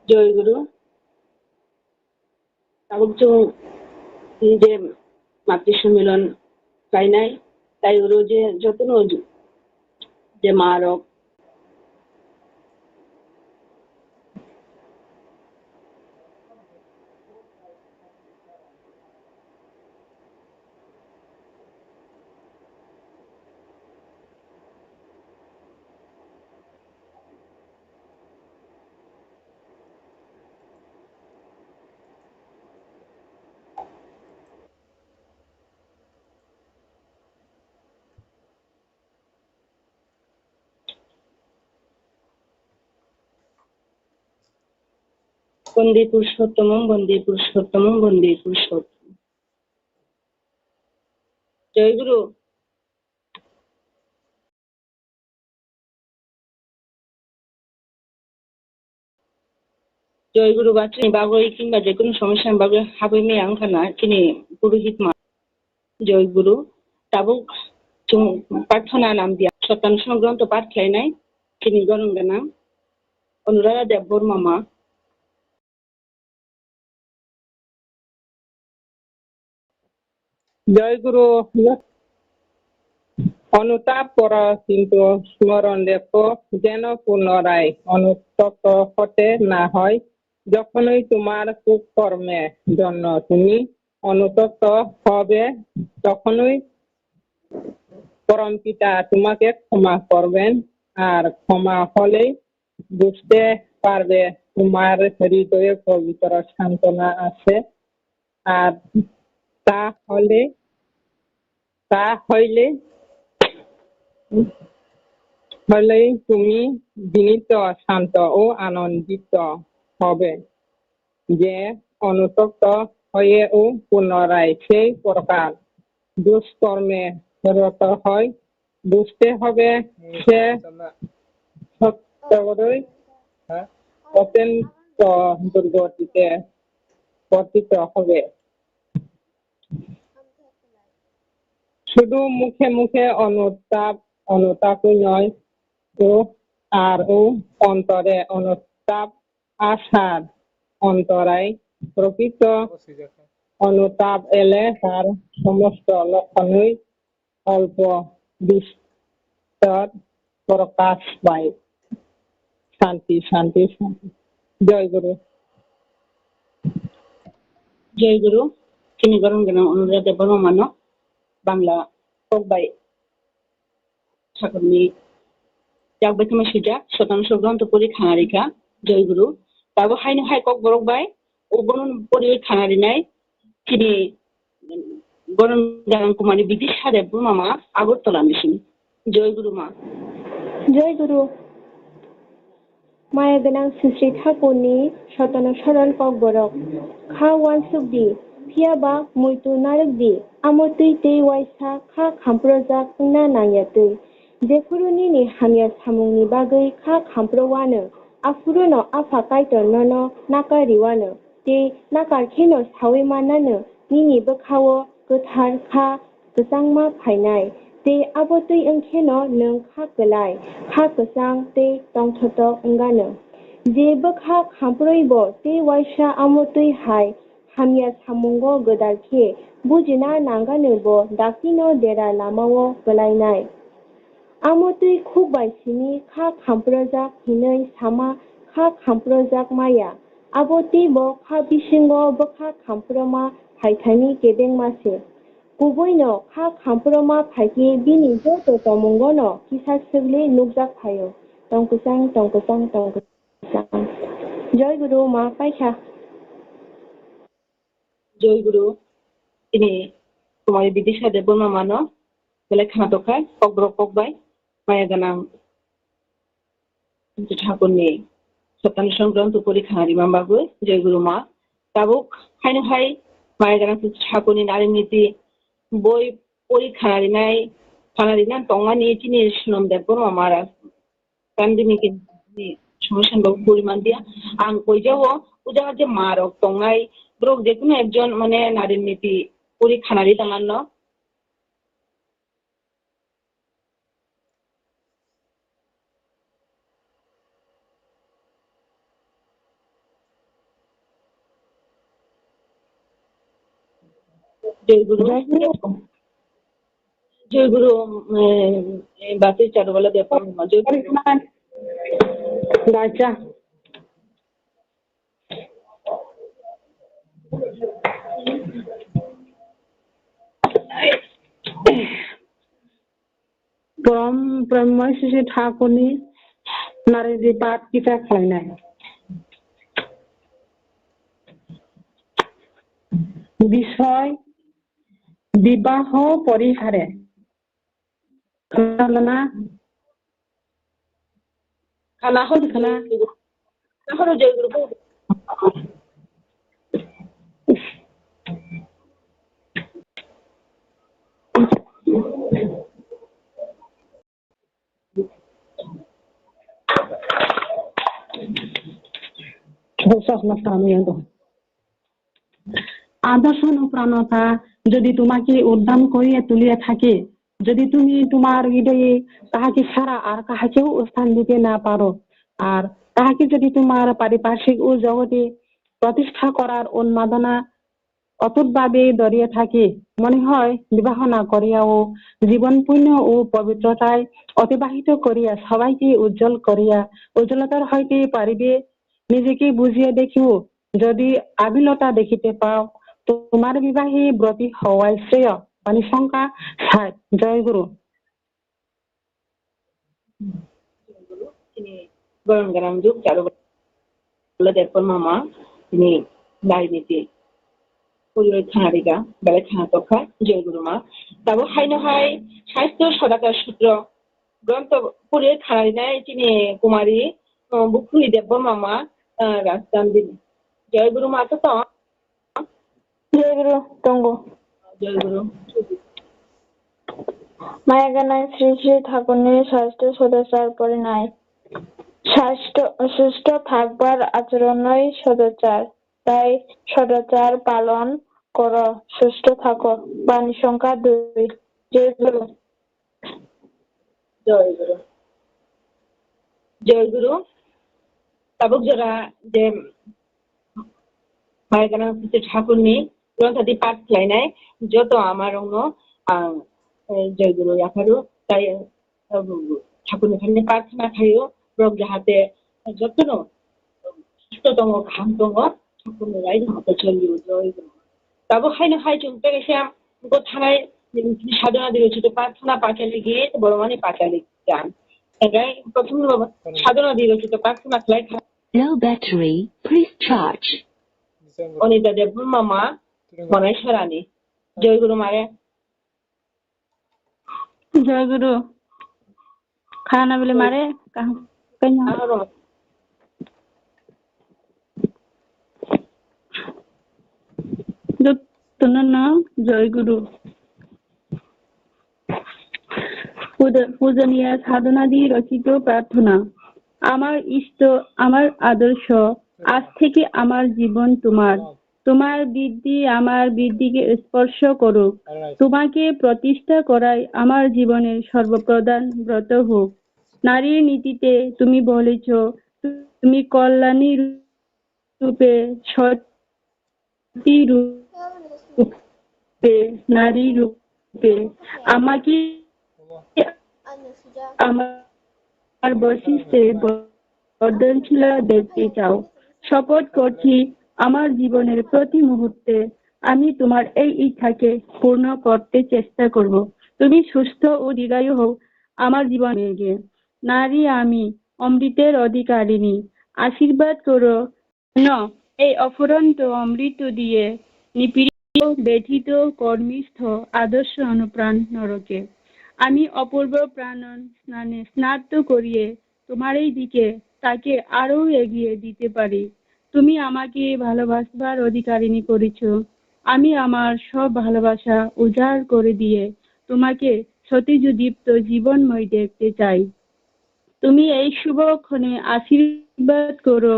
জয় গুরু। যে মাতৃসম্মেলন চাই নাই তাই গুরু যে যতন যে মারক বন্দে পুরুষোত্তম, বন্দে পুরুষোত্তম, বন্দে পুরুষোত্তম। জয় গুরু। জয়গুরু বাচ্চানি বাগৈ কিংবা যে কোনো সমস্যার বাগৈ হাবৈ মেয়ে আংখানা তিনি পুরোহিত মা জয়গুরু তাবুক প্রার্থনা নাম দিয়া শতাংশ গ্রন্থ পাঠ খাইনাই তিনি গরঙ্গানা অনুরাধা দেববর মামা জয়গুরু অনুতাপ কর কিন্তু স্মরণ রেখো যেন পুনরায় অনুতপ্ত হতে না হয়। যখনই তোমার কুকর্মের জন্য তুমি অনুতপ্ত হবে তখনই পরমপিতা তোমাকে ক্ষমা করবেন, আর ক্ষমা হলেই বুঝতে পারবে তোমার হৃদয়ে পবিত্র সান্ত্বনা আছে। আর তা হলেই তুমি বিনীত, শান্ত ও আনন্দিত হবে, যে অনুতপ্ত হয়েও পুনরায় সেই প্রকার দুষ্কর্মে রত হয়। বুঝতে হবে সে সত্যই অত্যন্ত দুর্গতিতে পতিত হবে। শুধু মুখে মুখে অনুতাপই নয়, ও অন্তরে অনুতাপ আসার অন্তরায় প্রকৃত অনুতাপ এলে তার সমস্ত লক্ষণই অল্প বিস্তর প্রকাশ পায়। শান্তি শান্তি শান্তি। জয়গুরু। জয়গুরু তিনি গরঙ্গানা অনুরাধা দেববর মামা বাংলা ককবাই ঠাকুরনি jakbai sida শতাংশ গ্রন্থ পরি খানারিকা জয়গুরু তাবো হাইনো হাই কক বরক বাই ওবন পরি খানারি নাই তিনি গরঙ্গানা কুমারী বিদিশা দেববর মামা আগরতলা মিশন। জয়গুরু মা। জয়গুরু। माया गोनां सुश्री ठाकुरनि शतन सरल कक बरक खा वान सुकदी फियाबा मुइतु नारकदी आमतै तै वाइसा खा खामप्रजा खुंना नांयातै जेफुरुनि नि हामिया सामुंनि बागै खा खामप्रवानो आफुरुनो आफा कायतरनो नाकारिवानो ते नाकारखेनो सावै मानानो निनि बखावो गोथार खा गोसांमा फायनाय ते आबतै ओंखेनो नों खा गलाय खा गोसां ते तंथत अंगानो जेबो खा खामप्रैबो ते वाइसा आमतै हाय हामिया सामुंगो गोदारखे बुजिना नांगानोबो दाकिनो देरा लामावो गलायनाय आमतै खुब बायसिनि खा खामप्रजाक हिनै सामा खा खामप्रजाक माया आबतैबो खा बिसिंगो बखा खामप्रमा फायथानि गेदें मासे गुबैनो खा खामप्रमा फायके बिनि जतो तमुंगनो किसा सोगले नुकजाक फायो तंकुसां तंकुसां तंकुसां। जय गुरु मा पाइखा। জয়গুরু তিনি কুমারী বিদিশা দেববর মামানো বেলে খানা দোকায় ককবরক ককবাই মায়া গানাং ঠাকুরনি শতাংশ গ্রন্থ পরি খানারি মামবাগৈ জয়গুরু মা তাবুক হাইনো হাই মায়া গানাং ঠাকুরনি নারীনীতি বই পরি খানারিনা টংমানি তিনি সুনাম দেববর মামারা কান্দিনি সমস্যান বাবু পরিমাণ দিয়া আং কইজাও উজাহার যে মা রক টংনাই ব্রক যে কোনো একজন মানে নারীর নীতি পরি খানারি তামান্ন জয়গুরু জয়গুরু বাসে চারুবালা দেববর মামা জয়গুরু গাছা ब्रह्म श्री ठाकुरनि नारदि पाठ किता खालायनाय বিষয় বিবাহ পরিহারে খানা খানা হল খানা হলো জয়গুরু আদর্শ অনুপ্রাণতা যদি তোমাকে উদ্যম করিয়া তুলিয়া থাকে, যদি তুমি তোমার হৃদয়ে তাহাকে ছাড়া আর কাহাকেও স্থান দিতে না পারো, আর তাহাকে যদি তোমার পারিপার্শ্বিক ও জগতে প্রতিষ্ঠা করার উন্মাদনা অটুটভাবে দাঁড়িয়ে থাকে, মনে হয় বিবাহ না করিয়াও জীবন পুণ্য ও পবিত্রতায় অতিবাহিত করিয়া সবাইকে উজ্জ্বল করিয়া উজ্জ্বলতার হইতে পারিবে। নিজেকে বুঝিয়ে দেখিও, যদি আবিলতা দেখিতে পাও, তোমার বিবাহে ব্রতী হওয়াই শ্রেয়। বাণী সংখ্যা ৬০। জয় গুরু। তিনি গরম গরম যুগ চালু দেবপর মামা তিনি রাজনীতি পরিবার খানারিগা বেলা খানা তখা জয় গুরুমা তাবো হাই স্বাস্থ্য সদাচার সূত্র গ্রন্থ পরিবার খানারিনায় তিনি কুমারী বুখুরি দেবপর মামা রাজস্থান দিন জয় গুরুমা তো জয় গুরু তঙ্গ জয় গুরু মায়াগানায় শ্রী শ্রী ঠাকুরের স্বাস্থ্য সদাচার পরে নাই সুস্থ থাকবার আচরণই সদাচার, তাই সদাচার পালন করো, সুস্থ থাকো। বাণী সংখ্যা ২। জয় গুরু। জয় গুরু। জয় গুরু তাবুক যারা যে মায়াগানা ঠাকুরনি গ্রন্থাদি পাঠ খাইনায় যত আমার অঙ্গ জয় গুরু আফারু তাই ঠাকুর এখানে প্রার্থনা খাইও রব যাহাতে যত্ন সুস্থতম ঘামতম ঠাকুর রাই মতো চলিও জয় গুরু তাবো হাই চলতে গেছে থানায় সাধনা দিয়ে ছোট প্রার্থনা পাঁচালি গিয়ে বড় মানে পাঁচালি যান এটাই প্রথম সাধনা দিয়ে ছোট প্রার্থনা খেলায় Low battery, please charge. Anita দেব মামা মনে সরানি জয় গুরু মারে জয় গুরু। খানা বলে মারে জয় গুরু। পূজনীয় সাধনা দিয়ে রচিত প্রার্থনা। আমার ইষ্ট, আমার আদর্শ, আজ থেকে আমার জীবন তোমার। তোমার বৃদ্ধি আমার বৃদ্ধিকে স্পর্শ করুক। তোমাকে প্রতিষ্ঠা করাই আমার জীবনের সর্বপ্রধান ব্রত হোক। নারীর নীতিতে তুমি বলেছ, তুমি কল্যাণী রূপে, সতী রূপে, নারী রূপে আমাকে আমার বৈশিষ্ট্যে বর্ধনশীল দেখতে চাও। শপথ করছি, আমার জীবনের প্রতি মুহূর্তে আমি তোমার এই ইচ্ছাকে পূর্ণ করতে চেষ্টা করব। তুমি সুস্থ ও দীর্ঘায়ু হও আমার জীবনে গিয়ে। নারী আমি, অমৃতের অধিকারিণী। আশীর্বাদ করো এই অফুরন্ত অমৃত দিয়ে নিপীড়িত, ব্যথিত, কর্মিষ্ঠ আদর্শ অনুপ্রাণ নরকে আমি অপূর্ব প্রাণন স্নানে স্নাত করিয়ে তোমার এই দিকে তাকে আরো এগিয়ে দিতে পারি। তুমি আমাকে ভালোবাসবার অধিকারিণী করেছ। আমি আমার সব ভালোবাসা উজাড় করে দিয়ে তোমাকে সতেজদীপ্ত জীবনময় দেখতে চাই। তুমি এই শুভক্ষণে আশীর্বাদ করো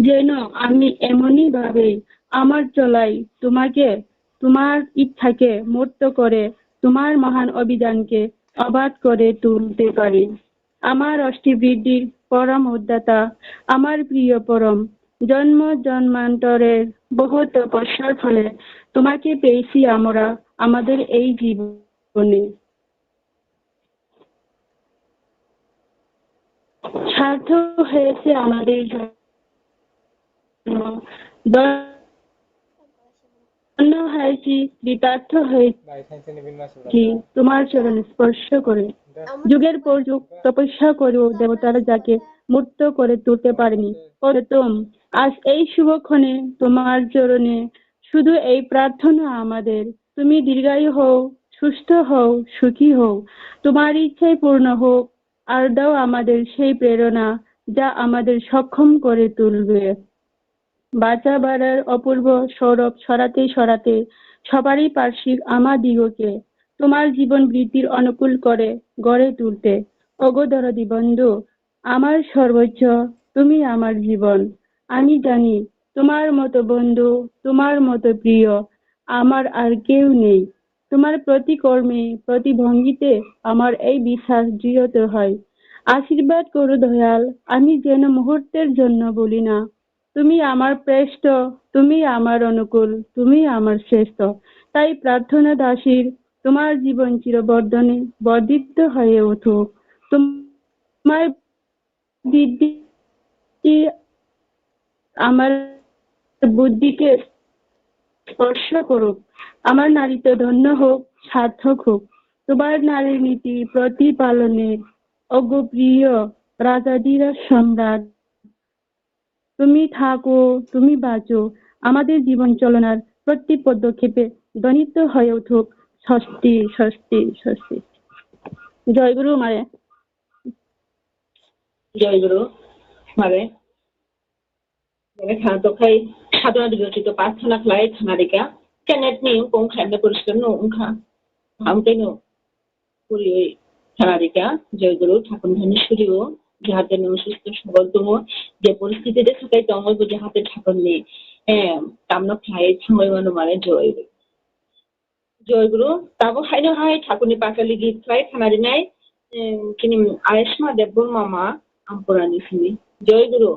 যেন আমি এমনই ভাবে আমার চলাই তোমাকে, তোমার ইচ্ছাকে মূর্ত করে তোমার মহান অভিযানকে অবাধ করে তুলতে পারি। আমার অষ্টিবৃদ্ধির পরম উদ্দাতা, আমার প্রিয় পরম, জন্ম জন্মান্তরের বহু তপস্যার ফলে তোমাকে পেয়েছি আমরা আমাদের এই জীবনে। সার্থক হয়েছে আমাদের জন্য হয়েছি, কৃতার্থ হয়েছি তোমার চরণ স্পর্শ করে। যুগের পর যুগ তপস্যা করেও দেবতারা যাকে মুক্ত করে তুলতে পারেনি, আজ এই শুভক্ষণে তোমার চরণে শুধু এই প্রার্থনা আমাদের, তুমি দীর্ঘায়ু হও, সুস্থ হও, সুখী হও, তোমার ইচ্ছাই পূর্ণ হোক। আর দাও আমাদের সেই প্রেরণা যা আমাদের সক্ষম করে তুলবে। বাঁচা বাড়ার অপূর্ব সৌরভ ছড়াতে ছড়াতে সবারই পার্শ্বিক আমাদিগকে তোমার জীবন বৃদ্ধির অনুকূল করে গড়ে তুলতে। ওগো দরদি বন্ধু, আমার সর্বোচ্চ, তুমি আমার জীবন। আমি জানি তোমার মতো বন্ধু, তোমার মতো প্রিয় আমার আর কেউ নেই। তোমার প্রতি কর্মে, প্রতি ভঙ্গিতে আমার এই বিশ্বাস দৃঢ়ত হয়। আশীর্বাদ করো দয়াল, আমি যেন মুহূর্তের জন্য বলি না, তুমি আমার শ্রেষ্ঠ, তুমি আমার অনুকূল, তুমি আমার শ্রেষ্ঠ। তাই প্রার্থনা দাসীর, তোমার জীবন চিরবর্ধনে বর্ধিত হয়ে উঠুক। তোমার বৃদ্ধি আমার বুদ্ধিকে স্পর্শ করুক, আমার নারীত্ব ধন্য হোক, সার্থক হোক। তোমার নারীর নীতি প্রতিপালনের অগপ্রিয় রাজাধিরাজ সম্রাট, তুমি থাকো, তুমি বাঁচো, আমাদের জীবন চলনার প্রতি পদক্ষেপে ধ্বনিত হয়ে উঠুক স্বস্তি স্বস্তি স্বস্তি। জয় গুরু মারে। জয় গুরু মারে খাই সাধনা বিরচিত প্রার্থনা খাই খানারিকা কেনেট নি কং খাইনা পরিষ্কার নো ওংখা হামতেনো পুরি খানারিকা জয় গুরু ঠাকুর ধনেশ্বরীও যাহাতে নম সুস্থ সবল দङ যে পরিস্থিতিতে থাকাই দङ যাহাতে ঠাকুরনি কামনা খাই থাंबाय मानो माने जय गुरु जय गुरु ताबो खायनो हाय ठाकुरनि पाकालि गीत खाय खानारिनाय किनि आयस्मा देबबुर मामा आमपुरानि सिनि जय गुरु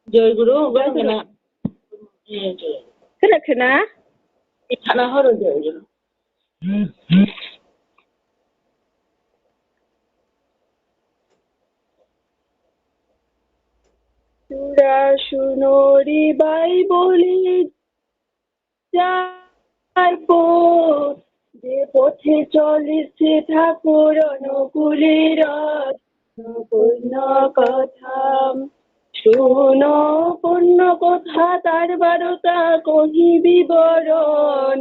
जय गुरु गना खोना खाना हरो जय गुरु তোরা শুনো রে ভাই বলি যার পথ, যে পথে চলেছে ঠাকুর অনুকূলের পূর্ণ কথা। শুনো পূর্ণ কথা তার বারতা কহি বিবরণ,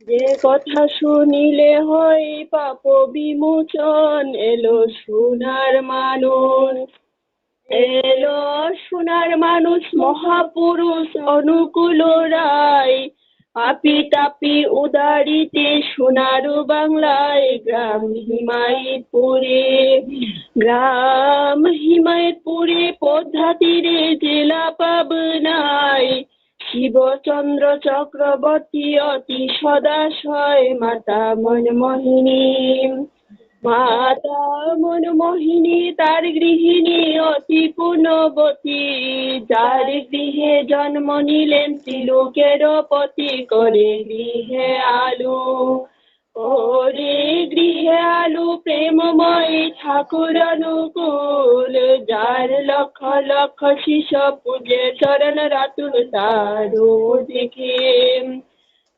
যে কথা শুনিলে হয় পাপ বিমোচন। এলো সোনার মানুষ, এলো সোনার মানুষ মহাপুরুষ অনুকূল রায়। পাপি তাপি উদারিতে সোনার বাংলায়, গ্রাম হিমায়তপুরে, গ্রাম হিমায়তপুরে পদ্মা তীরে জেলা পাবনায়। শিবচন্দ্র চক্রবর্তী অতি সদাশয় মাতা মনমোহিনী, মাতা মনমোহিনী তার গৃহিণী অতি পুণ্যবতী। যার গৃহে জন্ম নিলেন ত্রিলোকের পতি, করে গৃহে আলো, করে গৃহে আলো প্রেমময় ঠাকুর অনুকূল। যার লক্ষ লক্ষ শিষ্য পূজে চরণ রাতুল, তার দেখে,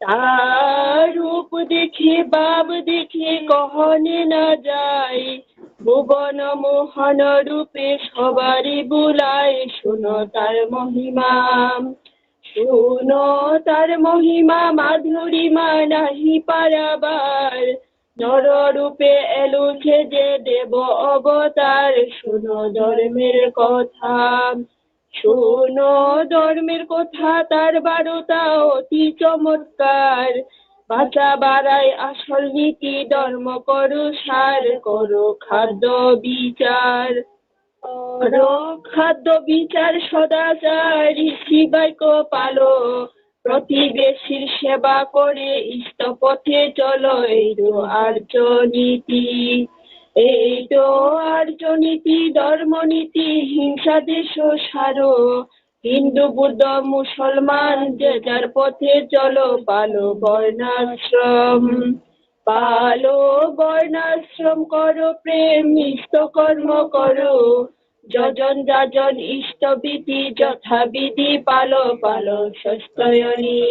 তার রূপ দেখে বাব দেখে কহনে না যায়। ভুবন মোহন রূপে সবারই বুলায়, শুনো তার মহিমা, শুনো তার মহিমা মাধুরিমা নাহি পারাবার। নর রূপে এলো যে দেব অবতার, শুনো ধর্মের কথা, শুনো ধর্মের কথা তার বারতা অতি চমৎকার। বাঁচা বাড়াই আসল নীতি ধর্ম করো সার, করো খাদ্য বিচার, করো খাদ্য বিচার সদাচার। শিবাইক পালো প্রতিবেশীর সেবা করে ইষ্ট পথে চলো, এই তো আর্য নীতি, এই তো আর্য নীতি ধর্ম নীতি। হিংসা দেশ সারো, হিন্দু বুদ্ধ মুসলমান যে যার পথে চলো। পালো বর্ণাশ্রম, পালো বর্ণাশ্রম করো প্রেম ইষ্ট কর্ম করো। যজন যাজন ইষ্টবিধি যথাবিধি পালো, পালো সস্তয়নী,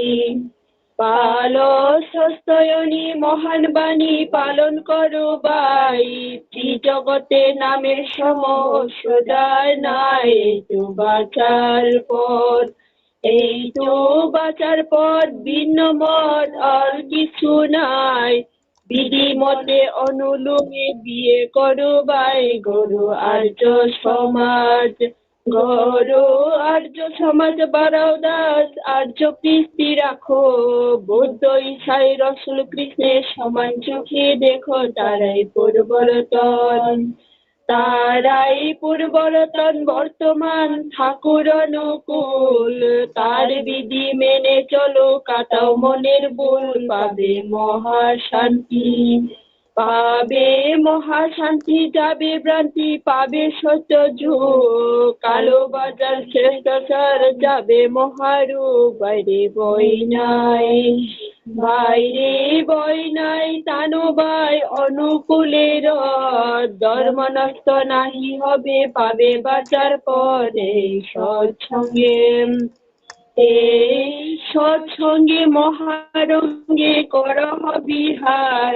পালো সস্তয়নী মহান বাণী পালন করো বাই। ত্রিজগতে নামের সম সদার নাই, তো বাঁচার পথ, এই তো বাঁচার পথ। ভিন্ন মত আর কিছু নাই, বিধি মতে অনুলোমে বিয়ে করো বাই। গরু আর্য সমাজ, গরু আর্য সমাজ বাড়াও দাস আর্য কৃষ্টি রাখো। বৌদ্ধ ঈসাই রসুল কৃষ্ণের সমান চোখে দেখো, তারাই পরিবর্তন, তারাই পূর্বরতন বর্তমান ঠাকুর অনুকূল, তার বিধি মেনে চলো, কাটাও মনের ভুল, পাবে মহাশান্তি। পাবে মহাশান্তি, যাবে ভ্রান্তি, পাবে সত্য যুগ, কালো বাজার শ্রেষ্টাচার, যাবে মহারূপ। বাইরে বই নাই, বাইরে বই নাই, তানো বাই অনুকূলে রথ, ধর্মনষ্ট নাহি হবে, পাবে বাঁচার পরে সৎসঙ্গে। এই সৎসঙ্গে মহারঙ্গে করহ বিহার,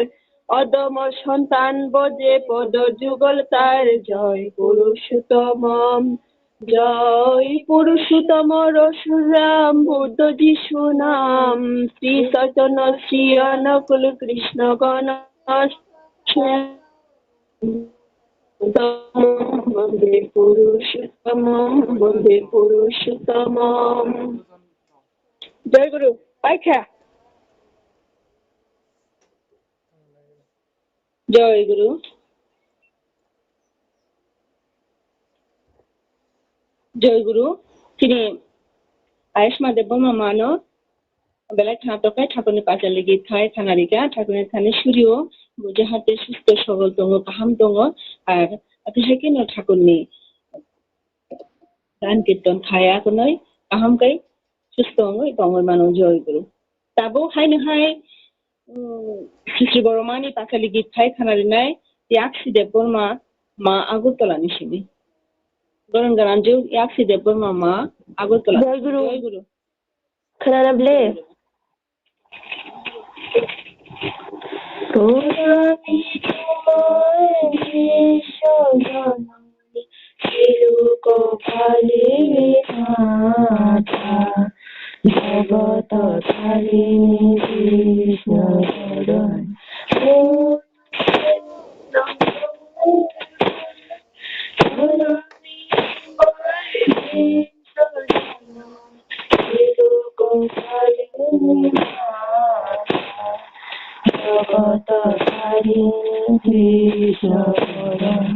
অদম সন্তান বজে পদ যুগল তার, জয় পুরুষোত্তম, জয় পুরুষোত্তম রসুরাম বুদ্ধ যিশু নাম, শ্রী চৈতন্য শ্রী অনুকূল কৃষ্ণ গণ বন্দে পুরুষোত্তম, বন্দে পুরুষোত্তম। জয় গুরু। আচ্ছা, জয় গুরু। জয় গুরু। তিনি আয়ুষ্মা দেববর্মা মানো বেলায় ঠাঁতকায় ঠাকুরের পাঁচালি গীত খায় থানারিকা ঠাকুরের থানে সুরিও বুঝে হাতে সুস্থ সবল দङ গাहाम दङ আর আতিশাকিন ঠাকুরনি গান কীর্তন খায়া কোনই গাहाम গাই সুস্থ দङ মানো। জয় গুরু। তাবো হাইনো হাই শ্রী বড়মানি পাঁচালি গীত খায় থানারিনাই ইয়াকসি দেববর্মা মা আগরতলানি সিনি গরম গারাঞ্জু ইয়াকসি দেববর্মা মা আগরতলা। জয় গুরু। জয় গুরু। खोनादोंले? জগত তারিণী কৃষ্ণ চরণ জগত তারিণী কৃষ্ণ চরণ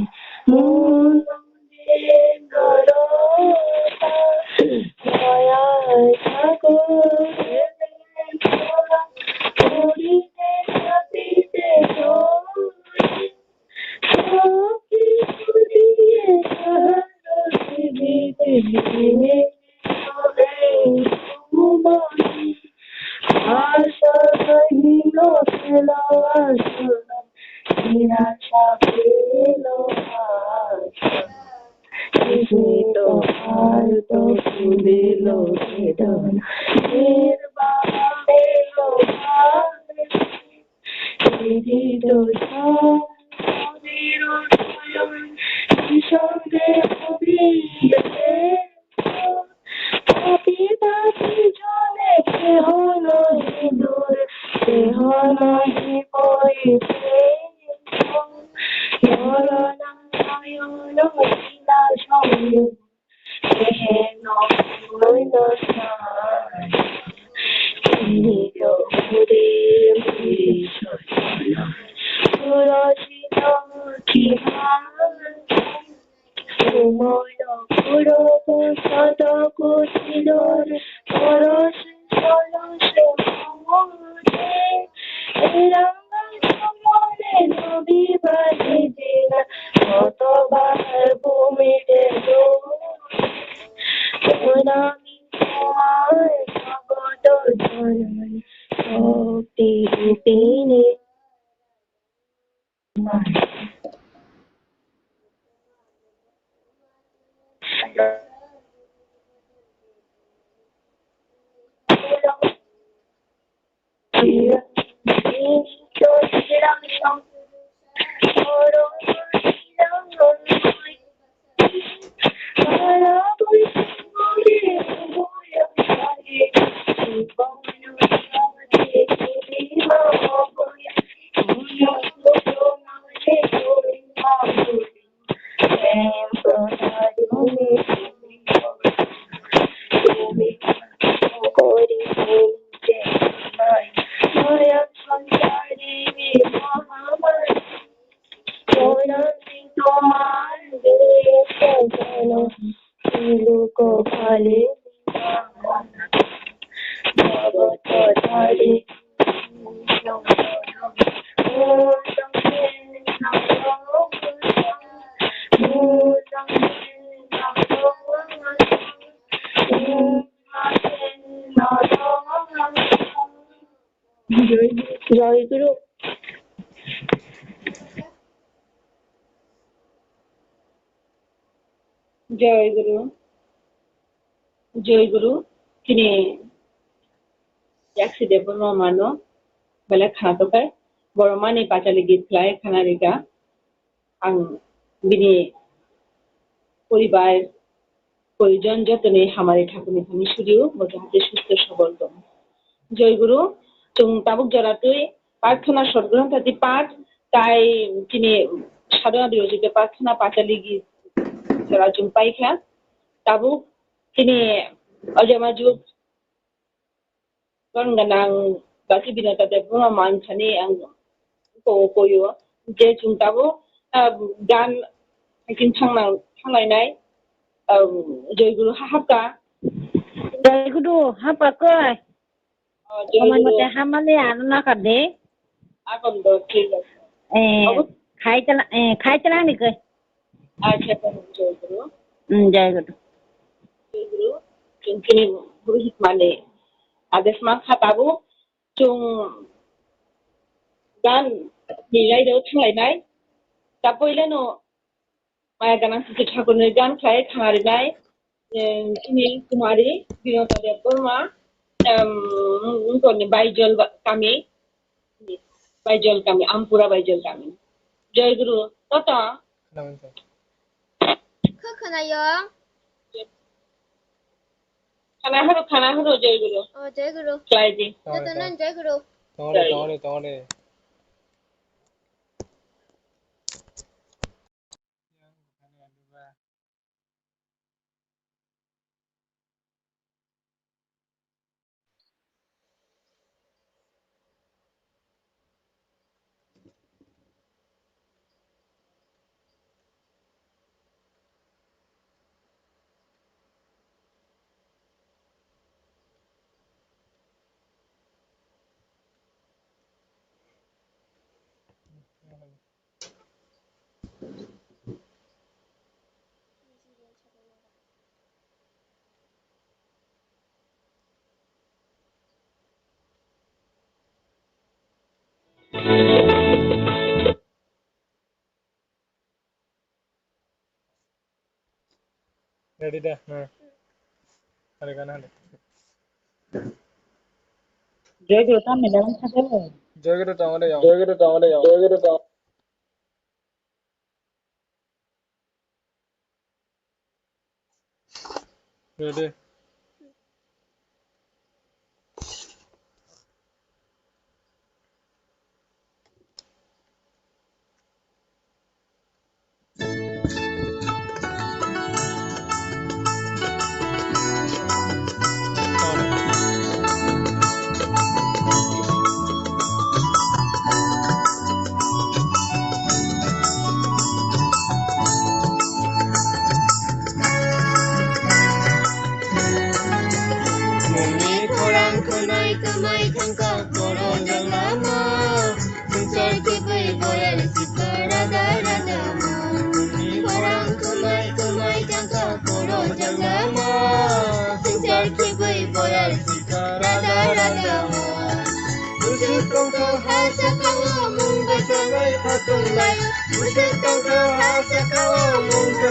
কালে জয় গুরু। জয় গুরু। জয় গুরু kini yaksi depono mano bala khana kai boromani pachali git klai khana riga ang bini পরিবার পরিজন যতনে হামারে ঠাকুরনি ধনি সুরিও মোটামুটি সুস্থ সবল দম জয় গুরু চুং তাবুক জরাতুই প্রার্থনা সদগ্রন্থটি পাঠ তাই তিনি সাধনা দিবসে প্রার্থনা পাঁচালি গীত জরা চুং পাইখা তাবুক তিনি অজমাযুগ ganang Bgk.Binata debruna manchani ang koyo je chung tabo gan akin thanglai joi guru hapka জয় গুরু হাপা কয় আমার মতে হামালে আননা কাদে akon do ঠিক আছে খাইতলা নি কয় আচ্ছা জয় গুরু জয় গুরু। joi guru chung kini guru hikmane ades ma khatabu chung gan nilai do thanglai ta poileno maya ganang sisi ঠাকুরনি গান খাই খাঙারিনাই kini kumari Binata debruna ngoni baijol kami Ampura baijol kami joi guru toto खोनायो खाना हरो जय गुरु जय गुरु क्लाइजी जतन जय गुरु तोड़े ready dah ada kan ada जय गुरु ता मैडम खाते हो जय गुरु तावले जाओ ready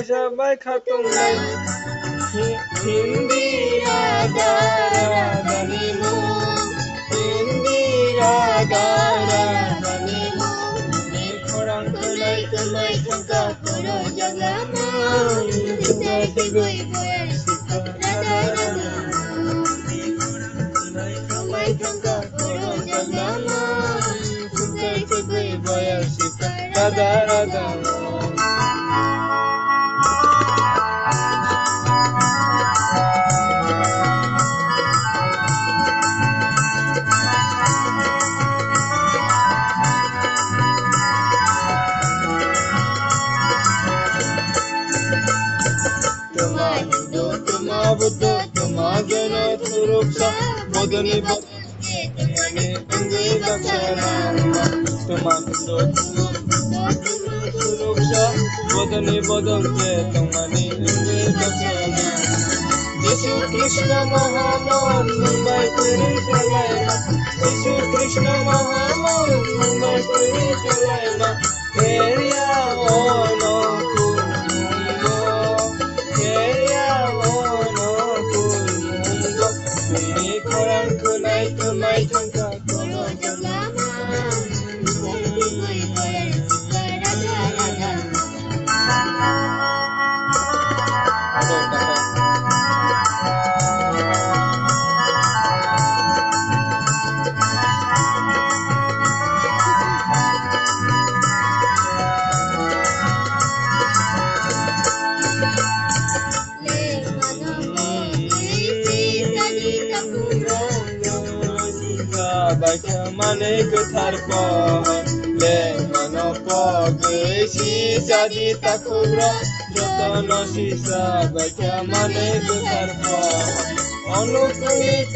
Sampai khatung lai Indira dara danimu Indira dara danimu Ni korang kelai kemai tangka koro jagama Kita kegoi boyar sika rada rada Ni korang kelai kemai tangka koro jagama Kita kegoi boyar sika rada rada Buddha Bhadra Suruksha Bodhani Bodhani Tumani Bungi Damcherra Tumani Suruksha Bodhani Bodhani Tumani Bungi Damcherra Yesu Krishna Muhammad Mumbai Puri Chalaina Yesu Krishna Muhammad Mumbai Puri Chalaina Heya Ono Kulmundo Heya Ono Kulmundo Tini Korang Kunai Kumai Tangka Koro Jaglama Tini Gui Goyar Radha Radha Baca mana ketar pohon, le mana pagi sisa di takura, jotono sisa baca mana ketar pohon. Anukulik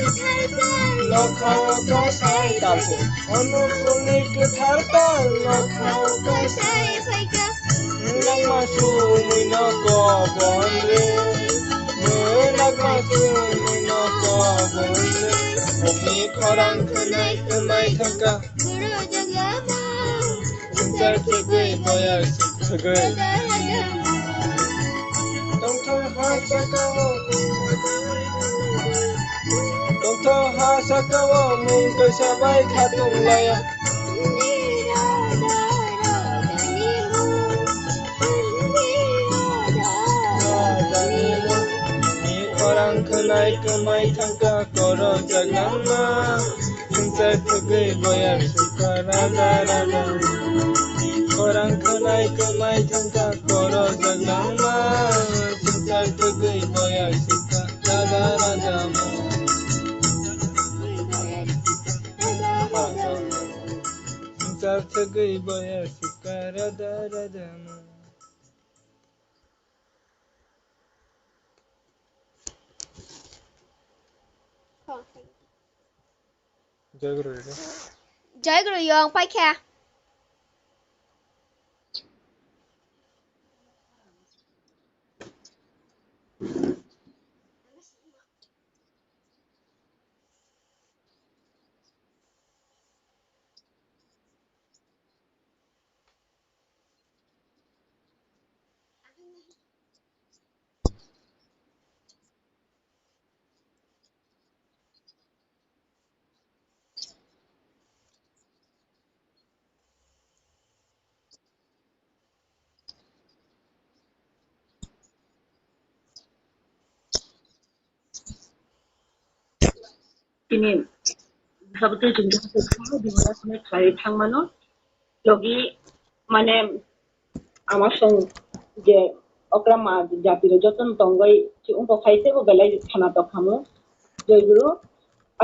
lokau kasai tahu, anukulik ketar pohon lokau kasai baca. Nak masuk mina kobon le, nak masuk mina kobon le. Omi korang kenai kemai tangka Guru Jaglama Cinta tegui boyar tegui Doktor hasa kawo mungkai sabai khatung laya Korang kenai kemai tangka Koro Jaglama Cinta tegui boyar suka rada rada Korang kenai kemai tangka Koro Jaglama Cinta tegui boyar suka rada rada Cinta tegui boyar suka rada rada Jai Guru Jai Guru Yong Pai Kha Ini sabtu jumlah sesuatu di mana kami cari thang mana logi mana amasong je okra ma jati jotono tonggoi si untuk kaise bo belai thana to kamu Jai Guru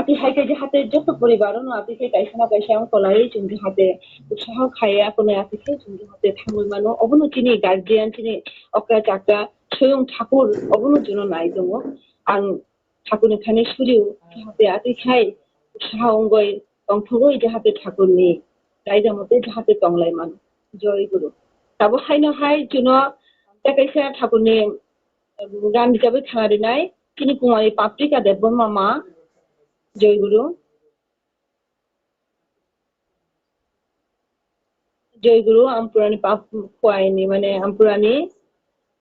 ati haike je hate joto poribaron ati ke kaisa na kaisa ang kolai jumlah hate usaha khaya kono ati ke jumlah hate thamoi mano obuno chini guardian chini okra chakta soyong Thakur obuno jono nai dongo ang ঠাকুরনি khane suriu hate ati khai usaha ongoi tongthogoi je hate ঠাকুরনি raida mote je hate tonglai mano Jai Guru tabo haino hai jono kaisa ঠাকুরনি গান হিসাবে খানারি নাই তিনি কুমারী paprika Debbarma মা জয় গুরু আমপুরানি পাপ খোয়াইনি মানে আমপুরানি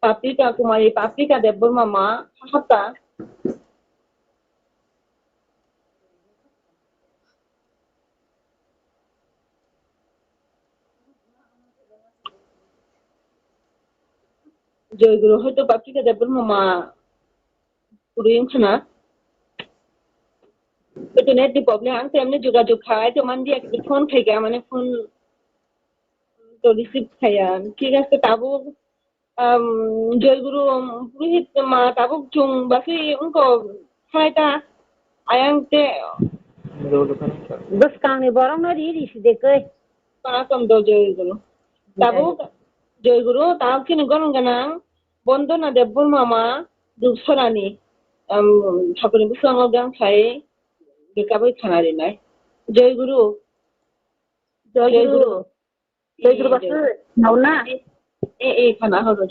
paprika কুমারী paprika Debbarma মা হাতা জয় গুরু হয়তো পাপড়িকা দেববর্মা মা পুরুইং খানা itu net di problem ang temne যোগাযোগ খায় তো মান দিয়া ফোন খাইগা মানে ফোন তো রিসিভ খায়া ঠিক আছে তাবো জয় গুরু পুরোহিত মা তাবো chung basi unko খায়টা ayang te bus kang ni borong no ri si de kai para kam do jay guru tabo jay guru taw kin gon ganang bondona debbur mama dubsorani ঠাকুরের বুসাঙ্গ গান খাই বেকাবই খানারি নাই জয় গুরু বাসু নাও না এই খানা হলো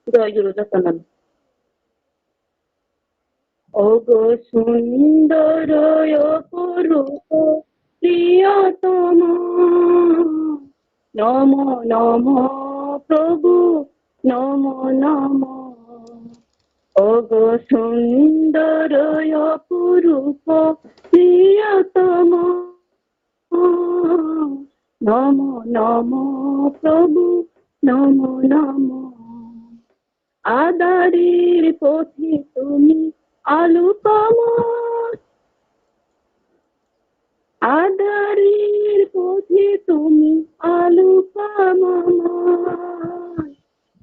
জয় গুরু যতনম ওগো সুন্দর অপরূপ প্রিয়তম নম নম প্রভু নম নম ওগো সুন্দর অপরূপ প্রিয়তম নম নম প্রভু নম নম আদারের পথে তুমি আলোকম আদারের পথে তুমি আলোকম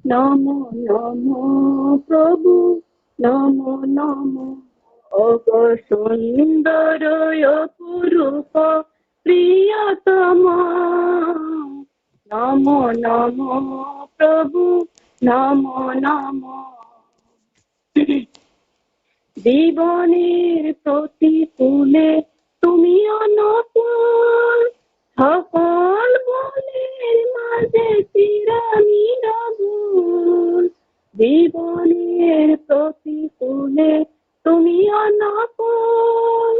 নম নম প্রভু নম নম ওগো সুন্দর অপরূপ প্রিয়তম নম নম প্রভু নম নম জীবনের প্রতিকূলে তুমি অনপর সকল বলের মাঝে চিরনিরভুল জীবনের প্রতিকূলে তুমি অনপর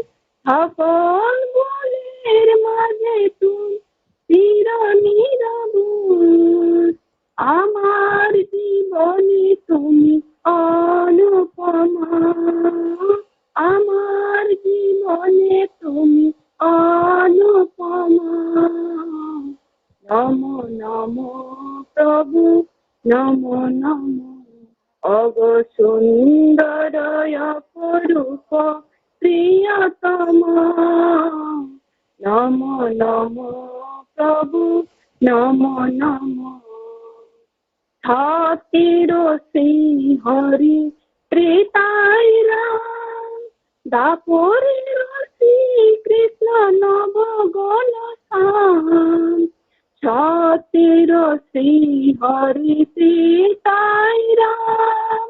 সকল বলের মাঝে তুমি চিরনিরভুল আমার জীবনে তুমি অনুপমা আমার জীবনে তুমি অনুপমা নম নম প্রভু নম নম অগো সুন্দর অপরূপ প্রিয়তম নম নম প্রভু নম নম ঠাকুর শ্রী হরি ত্রেতায় রাম দাপরের শ্রী কৃষ্ণ নব গণ শাম ঠাকুর শ্রী হরি ত্রেতায় রাম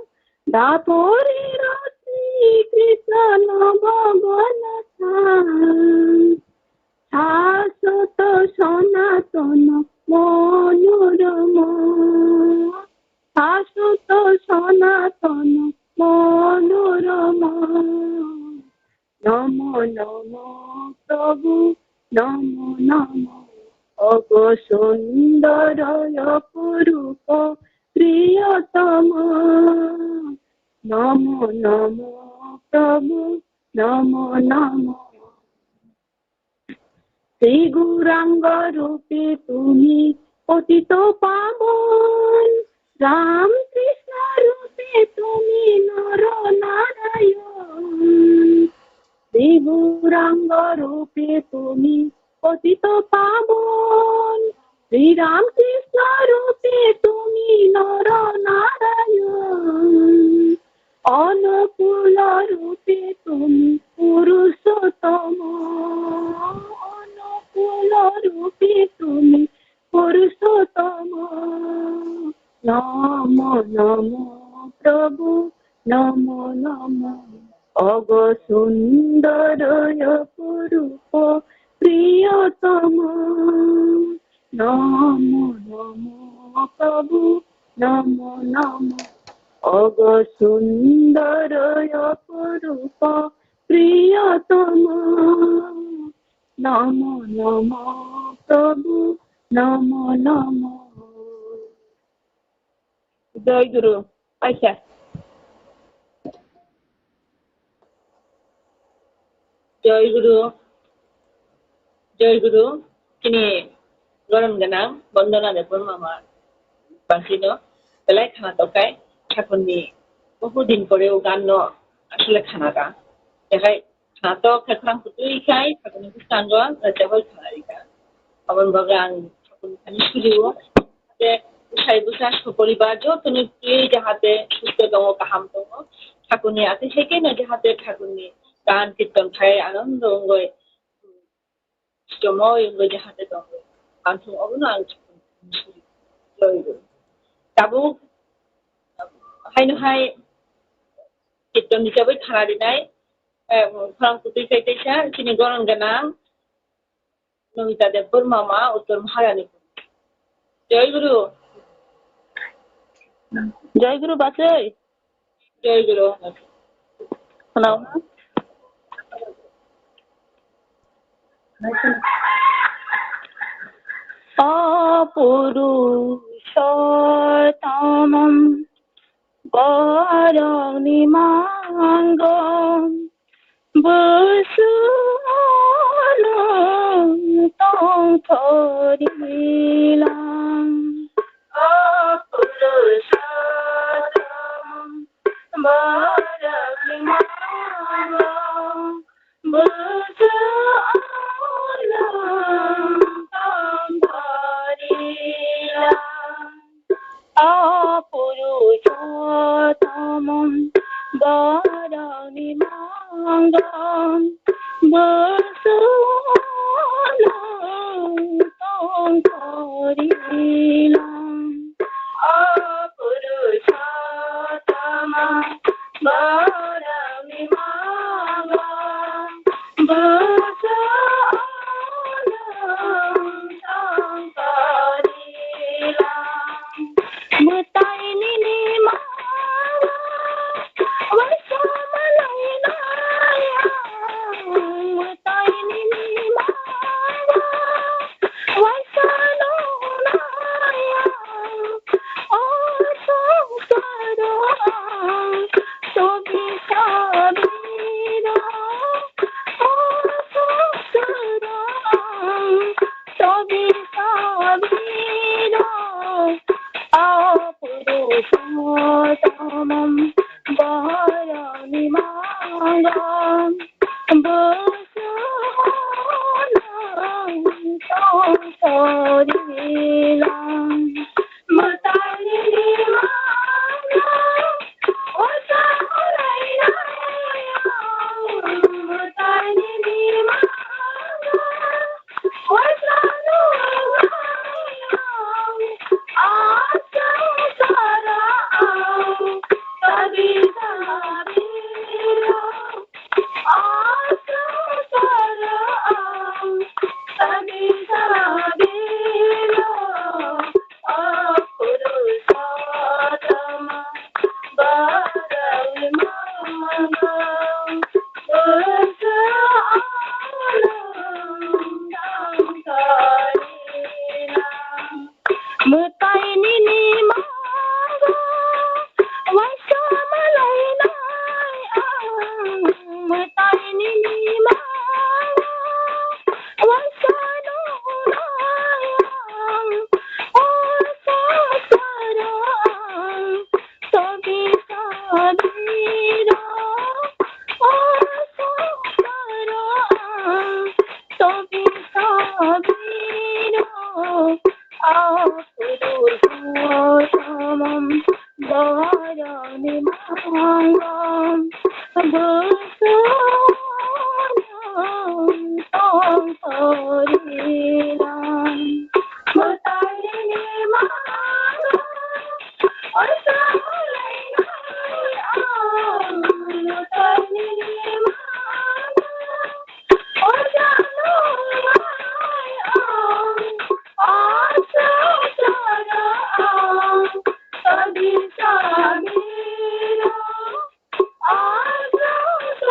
দাপরের শ্রী কৃষ্ণ নব গণ শাম শাশ্বত সনাতন মনোরম শাশ্বত সনাতন মনোরম নম নম প্রভু নম নম অগো সুন্দর অপরূপ প্রিয়তম নম নম প্রভু নম নম শ্রী গৌরাঙ্গ রূপে তুমি পতিত পাবন রাম কৃষ্ণ রূপে তুমি নর নারায়ণ শ্রী গৌরাঙ্গ রূপে তুমি পতিত পাবন শ্রীরাম কৃষ্ণ রূপে তুমি নর নারায়ণ অনুকূল রূপে তুমি পুরুষোত্তম অনুকূল রূপে তুমি পুরুষোত্তম নম নম প্রভু নম নম অগো সুন্দর অপরূপ প্রিয়তম নম নম প্রভু নম নম অগো সুন্দর অপরূপ প্রিয়তম নম নম প্রভু নম নম জয় গুরু আচ্ছা জয় গুরু তিনি গরম গানা বন্দনা দেবন মামা বাসিনো বেলায় খানা তকায় ঠাকুরনি বহুদিন পরেও গান আসলে খানাটা দেখায় খানা তো খেখাং কুতুই খাই ঠাকুরনি বুসাঙ্গ রাজাবল খানারিকা আবার বাগান ঠাকুরনি খানি সুলিও যে উসাই বুসা পরিবার যতনি যাহাতে সুস্থ দङ গাहाम दङ ঠাকুরনি আছে সেখানে যাহাতে ঠাকুরনি গান কীর্তন খাই আনন্দ অঙ্গয় জময় অঙ্গয় যাহাতে দङ আনসং অবন আং ঠাকুরনি জয় গুরু তাবুক হাইনহাই Kita dicapai tharadinai kurang putih kaitesa sini gorong ganang nomita depur mama uttor maharani. Jai Guru. Jai Guru Basai. Jai Guru. Kenal? Apurushotamam Barani Mangam Busuanam Tong Torilam Apurushotamam Barani Mangam Busuanam Tong Torilam Apurushotamam Barani Mangam Busuanam Tong Torilam Apurushotamam Barani Mangam Busuanam Tong Torilam Mutaini ni mara wasa malainaya Mutaini ni mara wasa nonaya Asara sobi sabira Asara sobi sabira Apurushotamam Barani Mangam Busuanam Tong Torilam Mutaini ni mangam wasa malainaya Mutaini ni mangam wasa nonaya Asara sabi sabira Asara sabi sabira Apurushotamam Barani Mangam Busuanam Tong Torilam Mutaini ni mara wasa malainaya Mutaini ni mara wasa nonaya Asara sobi sabira Asara sobi sabira Apurushotamam Barani Mangam Busuanam Tong Torilam Mutaini ni mangam wasa malainaya Mutaini ni mangam wasa nonaya Asara sabi sabira Asara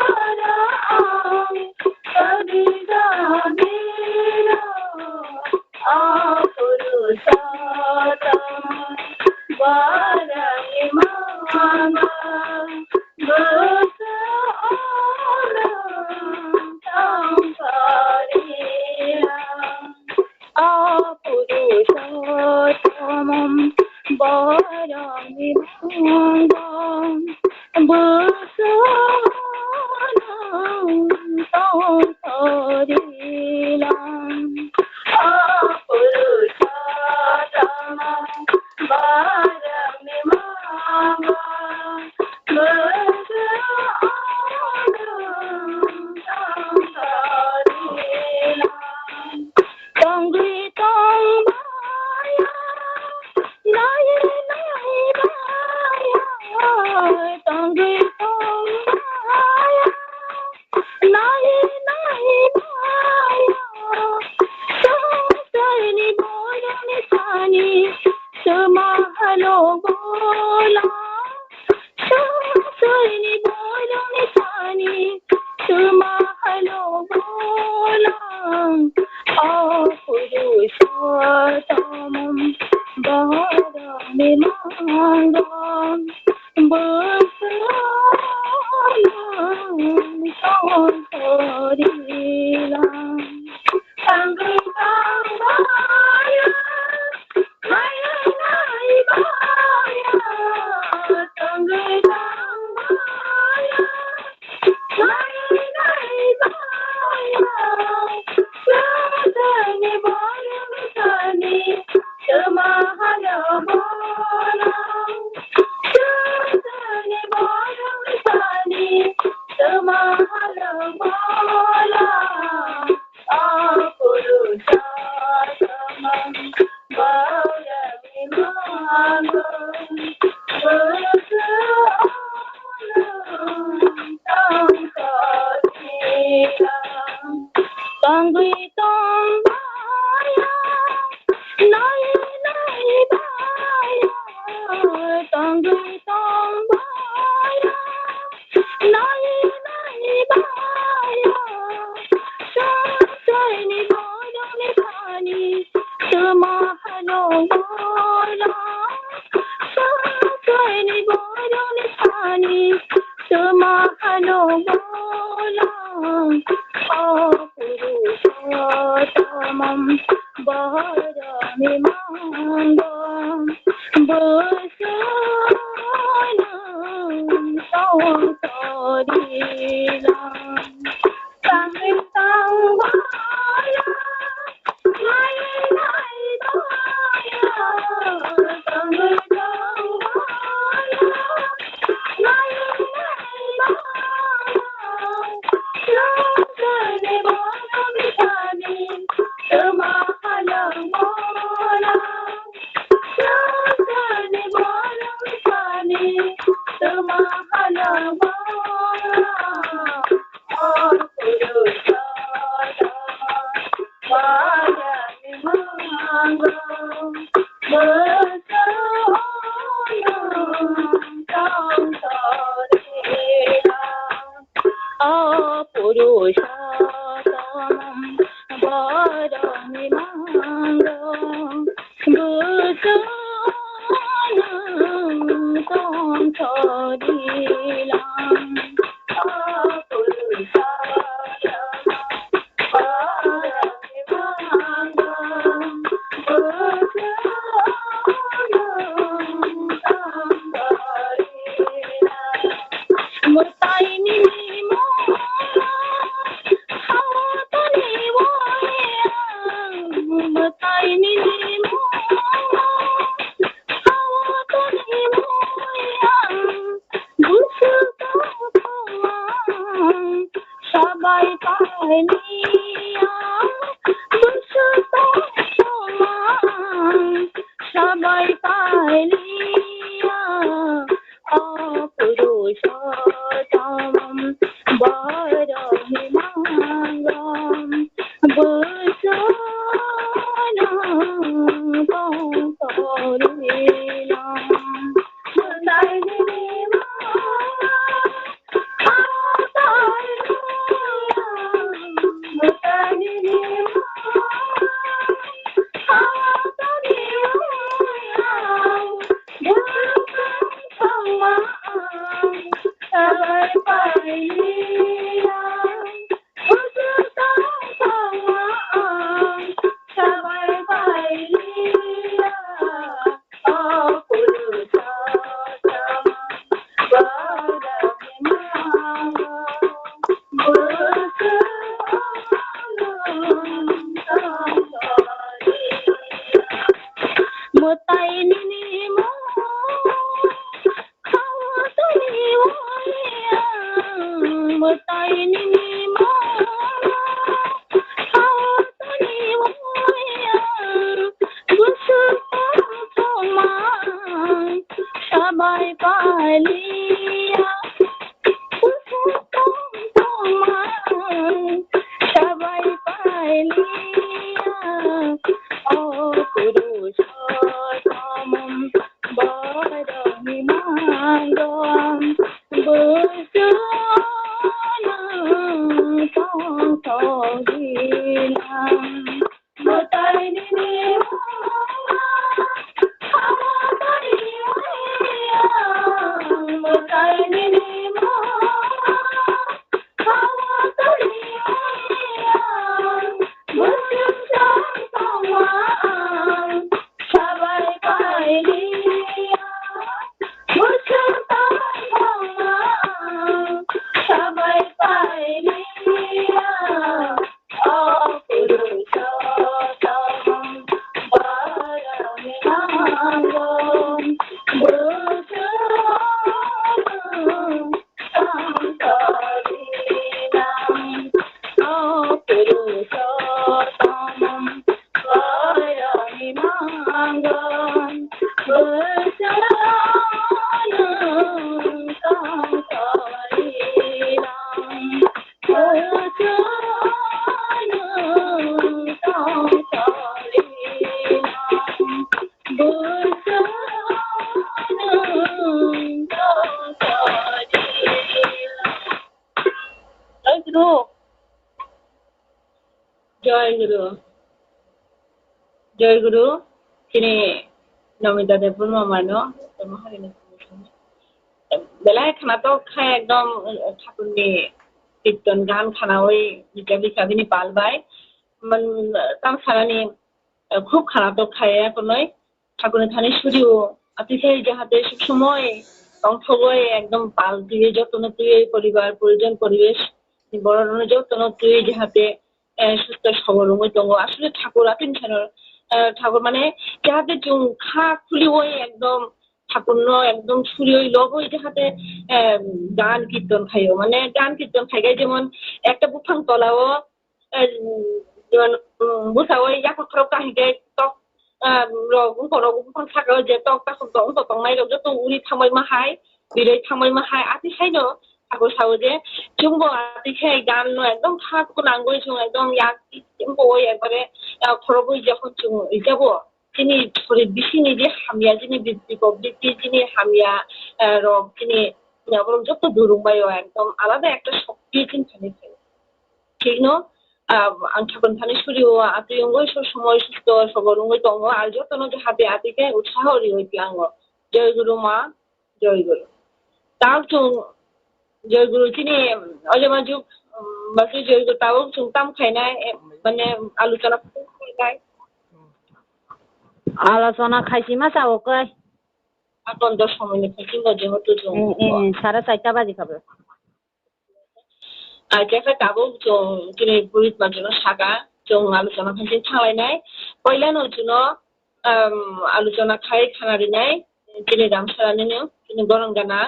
thorilam tangai tangbaya mayunai baya tangai tangbaya mayunai baya sadani barang sani semahala barang sadani barang sani semahala barang apurusha tamam barami magam Tangui tambaya, nai nai baya. Tangui tambaya, nai nai baya. Shantani bodoni khani, samahalo bola. Shantani bodoni khani, samahalo bola. Apurushotamam barami mangam basanam sautarilam tangai tangbaya nai nai baya tangai tangbaya nai nai baya sadani barang sani semahala barang sadani barang sani semahala barang apurusha barami mangam basanam sautarilam apurushotamam barami mangam basanam sautarilam apurushotamam barami mangam basanam mutaini mo hawatani waya mutaini mo hawatani waya gusuka sabai kahniya gusuka sabai kahniya apurushotamam barami mangam basanam sautarilam mutaini mo mutaini mo hawatani waya sabai kahniya gusuka sabai kahniya apurushotamam barami mangam basanam sautarilam mutaini mo hawatani waya mutaini mo hawatani waya gusuka sabai kahniya gusuka sabai kahniya apurushotamam barami mangam basanam sautarilam mutaini mo hawatani waya mutaini mo গুরু জয় গুরু জয় গুরু তিনি নমিতা দেবপুর মামানো মহারিনী বেলায় খানা তো খায় একদম ঠাকুরনি কীর্তন গান খানা ওই বিকাবিনী পালবাই তাম সারানি খুব খানা তো খায় এখনই ঠাকুরের থানে সুরিও আতিথে যাহাতে সবসময় অংশগয় একদম পাল দিয়ে যত্ন তুই পরিবার পরিজন পরিবেশ বড় যত্ন তুই যাহাতে সুস্থ সবল দङ আসলে ঠাকুর আতিন ঠাকুর মানে যাহাতে খা খুলি ওই একদম ঠাকুর একদম সুরি ওই লব ওই যাহাতে গান কীর্তন খাইও মানে গান কীর্তন খাইগাই যেমন একটা বুফাং তলাও যেমন বুঝা ওই এখন খারাপ কাহিগাই টক বুফাং থাকাও যে টক তখন তংনাই যত উড়ি থামাই মাহাই বিरै থামাই মাহাই আতিখাইনো ঠাকুর সাও যে চুম্ব আতিখাই গান একদম ঠাকুর নাঙ্গই চুং একদম ইয়াক চুম্ব ওই একবারে খরবই যখন চুং যাব তিনি বিসিনি যে হামিয়া যিনি বৃত্তি যিনি হামিয়া রব তিনি বরং যত দুরুংবাই একদম আলাদা একটা শক্তি চিন্তানি ঠিক ন আং ঠাকুর থানি সুরিও আতি অঙ্গই সব সময় সুস্থ সবল অঙ্গই দङ আর যত হাতে আতিকে উৎসাহ রিওই প্লাঙ্গ জয় গুরু মা জয় গুরু তাও চুং জয় গুরু তিনি অজমা যুগ বাকি জয় গুরু তাও চুং তাম খাইনাই মানে আলোচনা খাইনাই আলোচনা খাইছি মা চাবকৈ এখন 10 সময়নিफ्राय जोङो যেহেতু जों 4:30 বাজি খাবে Jeffrey Tabo kini burit majuno saga jong alucona khaisi thanglaiनाय पहिलानो juno alucona khai khanarinai kini Damcherra kini gorongana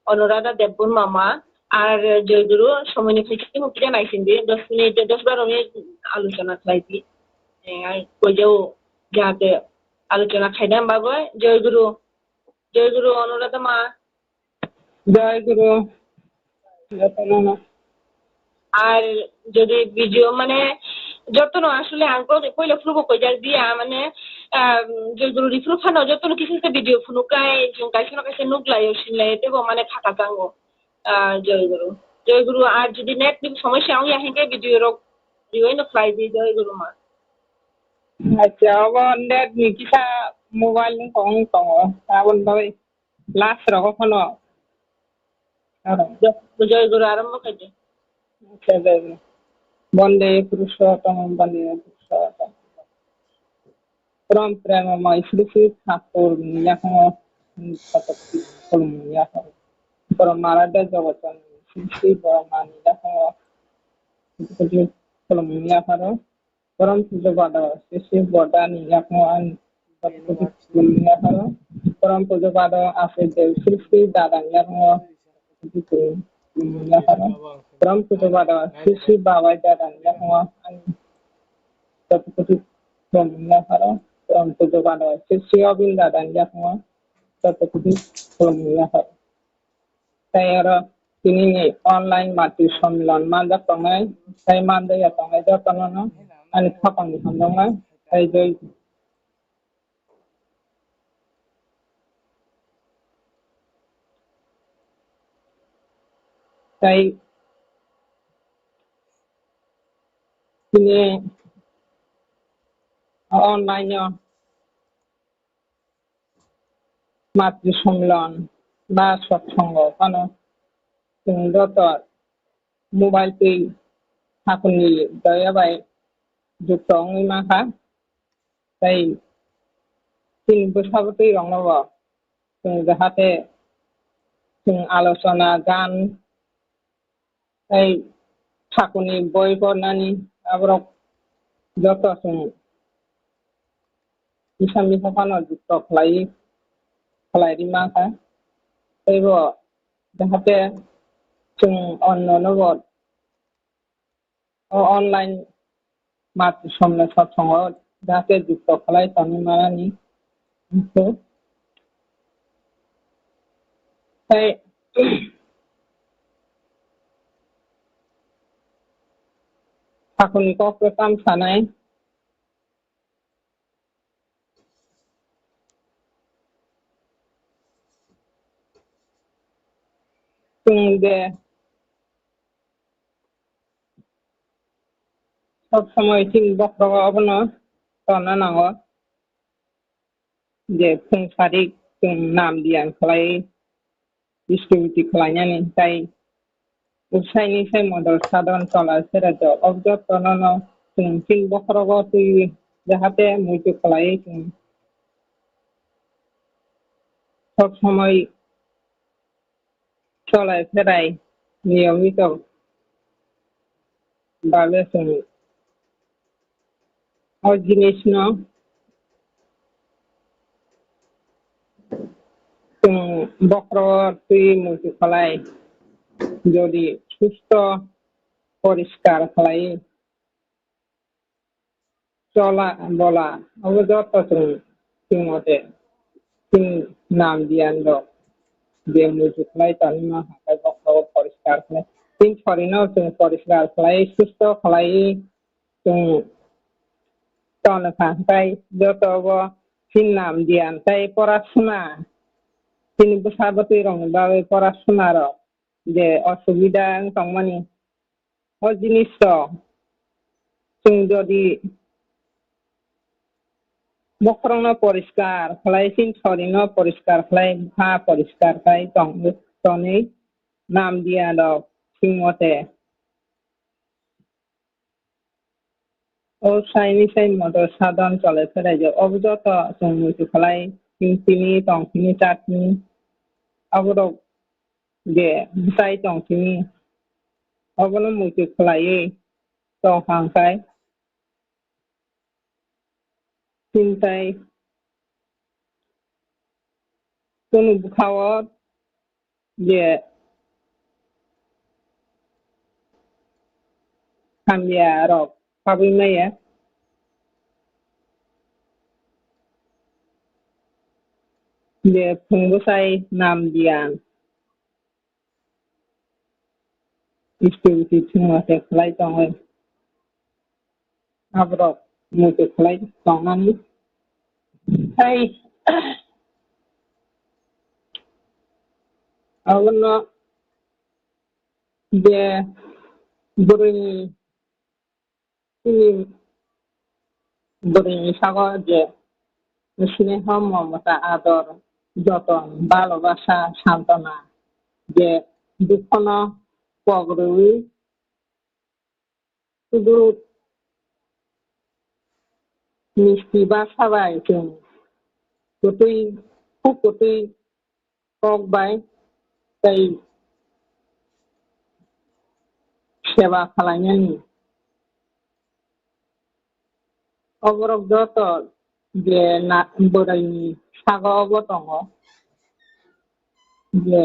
Anuradha Debbun mama আর জয়গুরু সময়নিफ्राय kini mukti naisindi 10 minute 10-12 minute alucona khlaidi আর কইজাও যাতে আলোচনা খাইনা বাবা জয়গুরু অনুরাধা মা জয়গুরু যতন আর যদি ভিডিও মানে যতন আসলে আঙ্কল কইলে ফুরবো কইজার দিয়া মানে জয়গুরু রিফ্রু ফানো যতন কিছু ভিডিও ফুনুকাই जों কাইছনা কাইছে নুগলায়ও সিনলাই দেব মানে থাকা জাঙ্গো জয়গুরু আর যদি নেট নি সমস্যা আমি আহেকে ভিডিও রক রিওইনো ফ্লাই দি জয়গুরু মা আচ্ছা আবার নেট নি কিসা মোবাইল নি কং আবন ভাই লাস্ট রকম ফানো জয়গুরু আরম্ভ কইতে বন্দে পুরুষোত্তম বন্দে পুরুষোত্তম পরম প্রেমময় শ্রী শ্রী ঠাকুর ইয়াখন শতকী কলম ইয়াখন পরম আরাধ্য জগতন শ্রী শ্রী বরমানি ইয়াখন কলম ইয়াখন পরম পূজ্য বাদা শ্রী শ্রী বদানি ইয়াখন শতকী কলম ইয়াখন পরম পূজ্য বাদা আছে দেব শ্রী শ্রী দাদা ইয়াখন Pram puja pada sisi bawah jalan yang seperti filmnya hara pram puja pada sisi abin jalan yang seperti filmnya hara. Saya ini online MATRISANMELON Manjakna saya mandai ya tangai Jotono ani Tripang di handongan saya joy saya ini online-nya MATRISANMELON বা সৎসঙ্গ কারণ যত mobile pay ঠাকুরনি দয়াবাই যুক্ত অঙ্গি মাখা তাই 3 বছরতেই রঙব যাহাতে আলোচনা গান তাই ঠাকুরনি বই পড়নানি আবার যত বিশাল বিশাল যুক্ত খালাই মাখা তাইব যাহাতে অন্য নগদ অনলাইন MATRISANMELON সৎসঙ্গ যাহাতে যুক্ত খালাই তানি মানানি তাই ঠাকুরনি কপ্রতাম সানাই যে सब समय थिं बख्रगावनो तौना नांगौ जे फुंसारि जों नाम दियान खालाय डिस्ट्रिबिउटि खालायनानै जाय उसाइनि साय मदद साधन चला सेराज अबजत तननो जों थिं बख्रगाव तुय जाहाते मुइतु खालाय जों सब समय चलाय सेराय नियमित बाले जों और जिनिस न जों बख्र तुय मुइतु खालाय যদি সুস্থ পরিষ্কার খালাই চলা বলা অবযত মতে নাম দিয়ান যে মুজু খালাই তানি না হাকাই বক্র পরিষ্কার খালাই তিন শরীরও जों পরিষ্কার খালাই সুস্থ খালাই जों তনে খাই যতব তিন নাম দিয়ান তাই পড়াশোনা তিনি বসাবতই রং বাবে পড়াশোনার যে অসুবিধা তংমানি ও জিনিস जों যদি বক্রনো পরিষ্কার খালাই তিন শরীরও পরিষ্কার খালাই ভা পরিষ্কার খাই তনে নাম দিয়া দক মতে ও সাইনি সাই মতো সাধন চলে ফেরাই যে অবযত जों মুইতু খালাই তিনি তংখিনি চাটনি অবরক যে বিসাই তংখিনি অবনো মুইতু খালাই তংখাंखाय চিন্তাই কোনো বুখাওয়াত যে খামিয়া রক পাবই মাইয়া যে ফুংবসাই নাম দিয়ান ডিস্ট্রিবিউটि थिंमाते खालाय तंगै आब्रक मुइतु खालाय तंनानै हाय आवनो जे बुरैनि बुरैनि सागो जे स्नेह ममता आदर যতন ভালোবাসা সান্ত্বনা যে দুঃখন পগরুই শুধু মিষ্টি বা সাবাই जों গতই খুব গতই ককবাই তাই সেবা খালাयनायनि অবরক যত যে না बोराइनि सागावबो दङ जे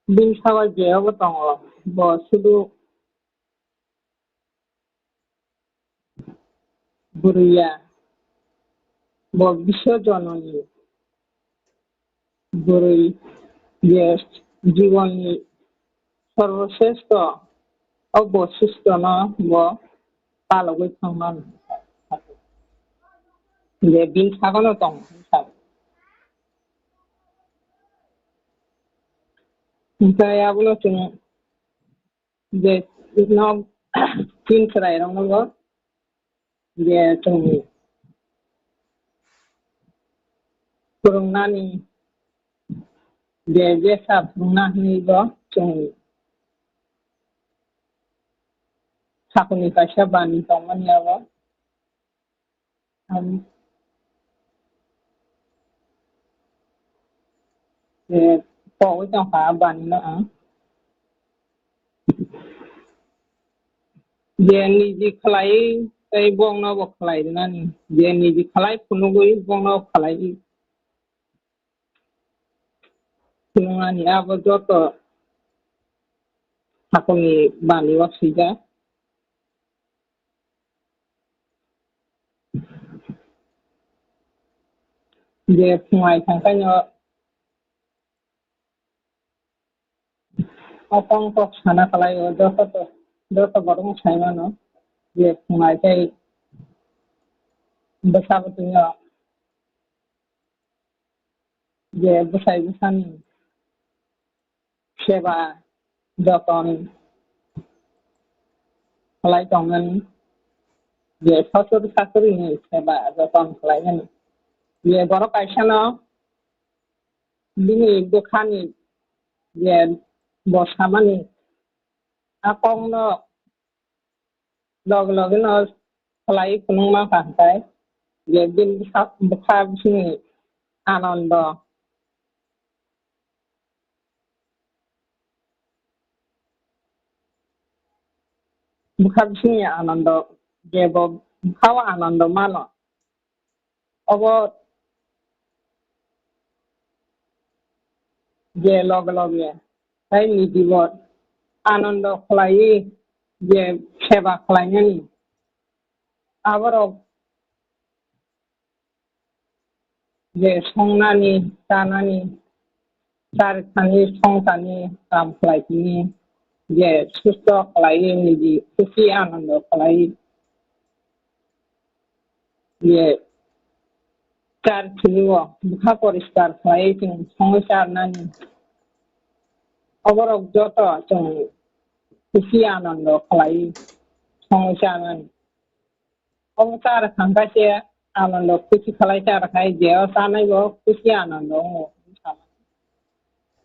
बिन सागा जेयावबो दङ शुधु बुरैया বিশ্ব জননী बुरै যে জীবনनि সর্বশ্রেষ্ঠ অবশিষ্ট ন পালগै थांनानै जे बिन सागानो दं ओमफ्राय आबोनो जों जे इनाव तीन सोरायरंगो जे जोंनि फोरोंनानै जे साफुंनानैबो जोंनि साखुनि खायसा बानि दंमोनयाबो जे बावै दंखा बानिनो जे निजि खालाय ताई बंनाबो खालायनानै जे निजि खालाय खुनुगै बंनाबो खालाय खुनुनानै आबो जत साखुनि बानि वासिजा जे फुङाय थांखायनो अपं tok sana kalay dota barong saimano je fungay tay besabetunya je besai besani सेवा जतन खालायदोंमोन जे साख्रिनि सेवा जतन खालायनानै जे बर' गायसनाव बिनि बोखानि जे बसामानि आकंनो लगनो खालाय खुनुमा खांबाय जे बिन बोखा बिनि आनन्द बुखारसिंह आनंद जेब बुखाव आनंद मानो अब जे लगे है निजीव आनंद खालाय जे सेवा खालायनायनि आबाराव जे संनानि दानानि चारितानि संतानि काम खालायनि जे सुस्थ खालाय निजी खुसि आनंद खालाय जे चारथिनि बुखा परिष्कार खालाय जों संसारनानि अबराव जत जों खुसि आनंद खालाय संसारनानि अबचार खांगासे आनंद खुसि खालाय चारखाय जे सानायबो खुसि आनंद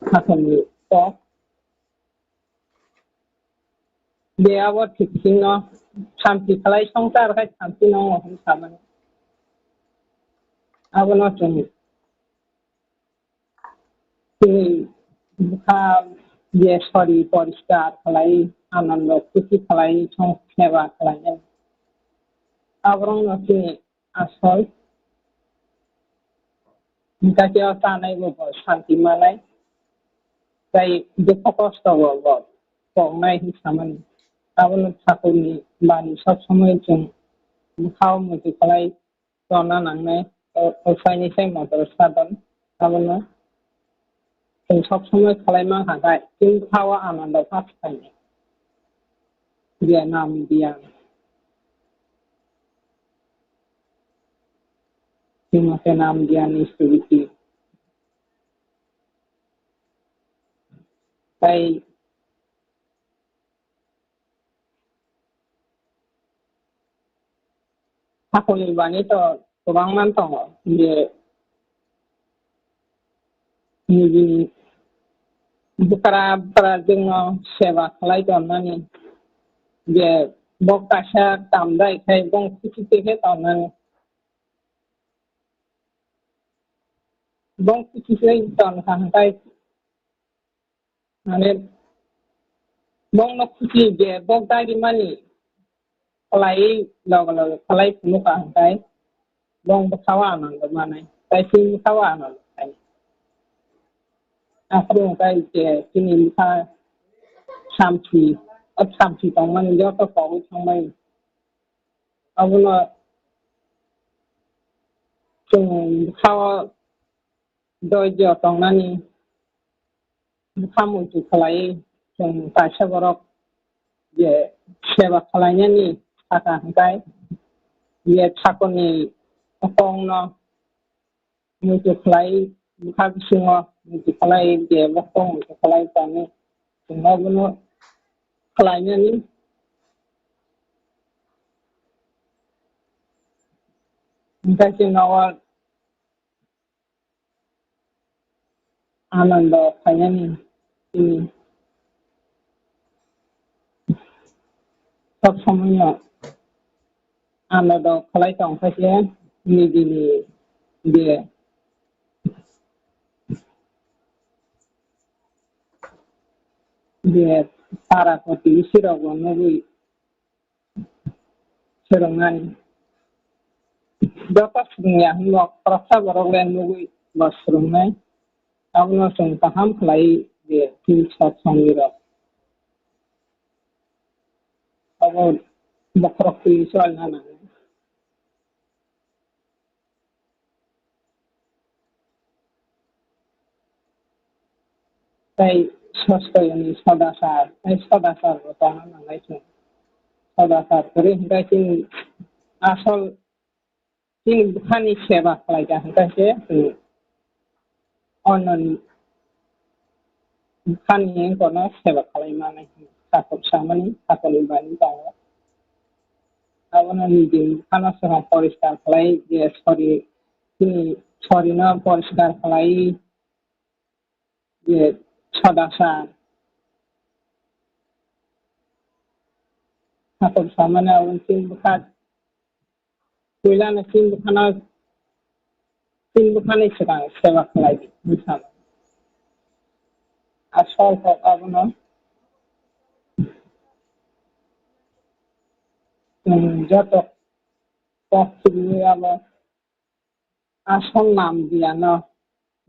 हाखननि तो बेयाव थिगसिनो शांति खालाय संसारखाय शांति नङ सामानि आबनो जों बुखा जे सरि परिष्कार खालाय आनंद खुसि खालाय सेवा खालाय आबरं नथिनि आसल गासियाव सानायबो शांति मालाय जाय दुख कष्ट ह्वाय सामानि आबनो ठाकुरनि बानी सब समय जों बुखाव मुति खालाय जना नांनाय उफायनि मदर साधन आबनो जों सब समय खालायमा हागाय जों बुखाव आनंद फाथिखायनाय जे नाम दियान के नाम ज्ञान स्तुति ताई ठाकुरनि बानी तो गोबां मान दङ जे निजी बुखारा जोङो सेवा खालायदोंनानि जे बकासा दामदायखाय बं खुसिखे दंनानि bong kisai don hantai ane bong no kusi je bong tadi mani kalai log kalai muka hantai bong bakawa nang manai tai sing bakawa nang tai aku kai je kini muka samsi tong man yo to ko tong mai abuno chung bakawa doi jo tong nani kamu tu kalai yang pasca borok je sewa kalainya ni kata hantai dia takoni opong no mutu kalai bukan semua mutu kalai dia opong mutu kalai tani semua buno kalainya ni entah sinawa आनंद खायनायनि सब समय आनंद खालायदों खायसे निजिनि बे तारापति इसोरावबो नुबै सोलोंनानै जत सुबुंनिया होनबा प्रसा बरगले नुबै बा सोलोंनाय आबनो जों गाहाम खालाय बे सात्संगिर अब बखरखि सवालना ताई सस्तयनि सदाचार बताना नांनाय जों सदाचार करि हिंगायथिं आसल जों बुखानि सेवा खालायगा हिंगायसे अनन खानि कोना सेवा खालामनानै साखोन सामानि साखोन बानि दङ आबनो निजे खानासहा परिष्कार खालाय जे सरिनो परिष्कार खालाय जे सदासा साखोन सामानि उनथिं बुखार Kuilan tim bukan sedang sewa lagi misalnya asal kok abno joto kok ini apa asal nam dia no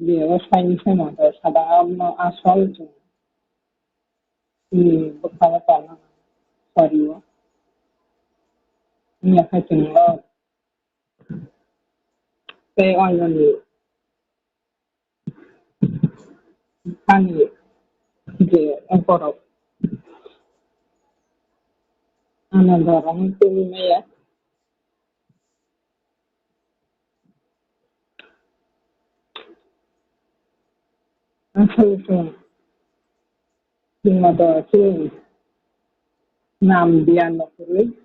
dia usai sama tu sedang abno asal tu ini bukan apa sorry wa ini apa cenderung saya orang ni kani je Ampura anak orang tu ni ya asal tu cuma tu cuma nam dia Bukhurui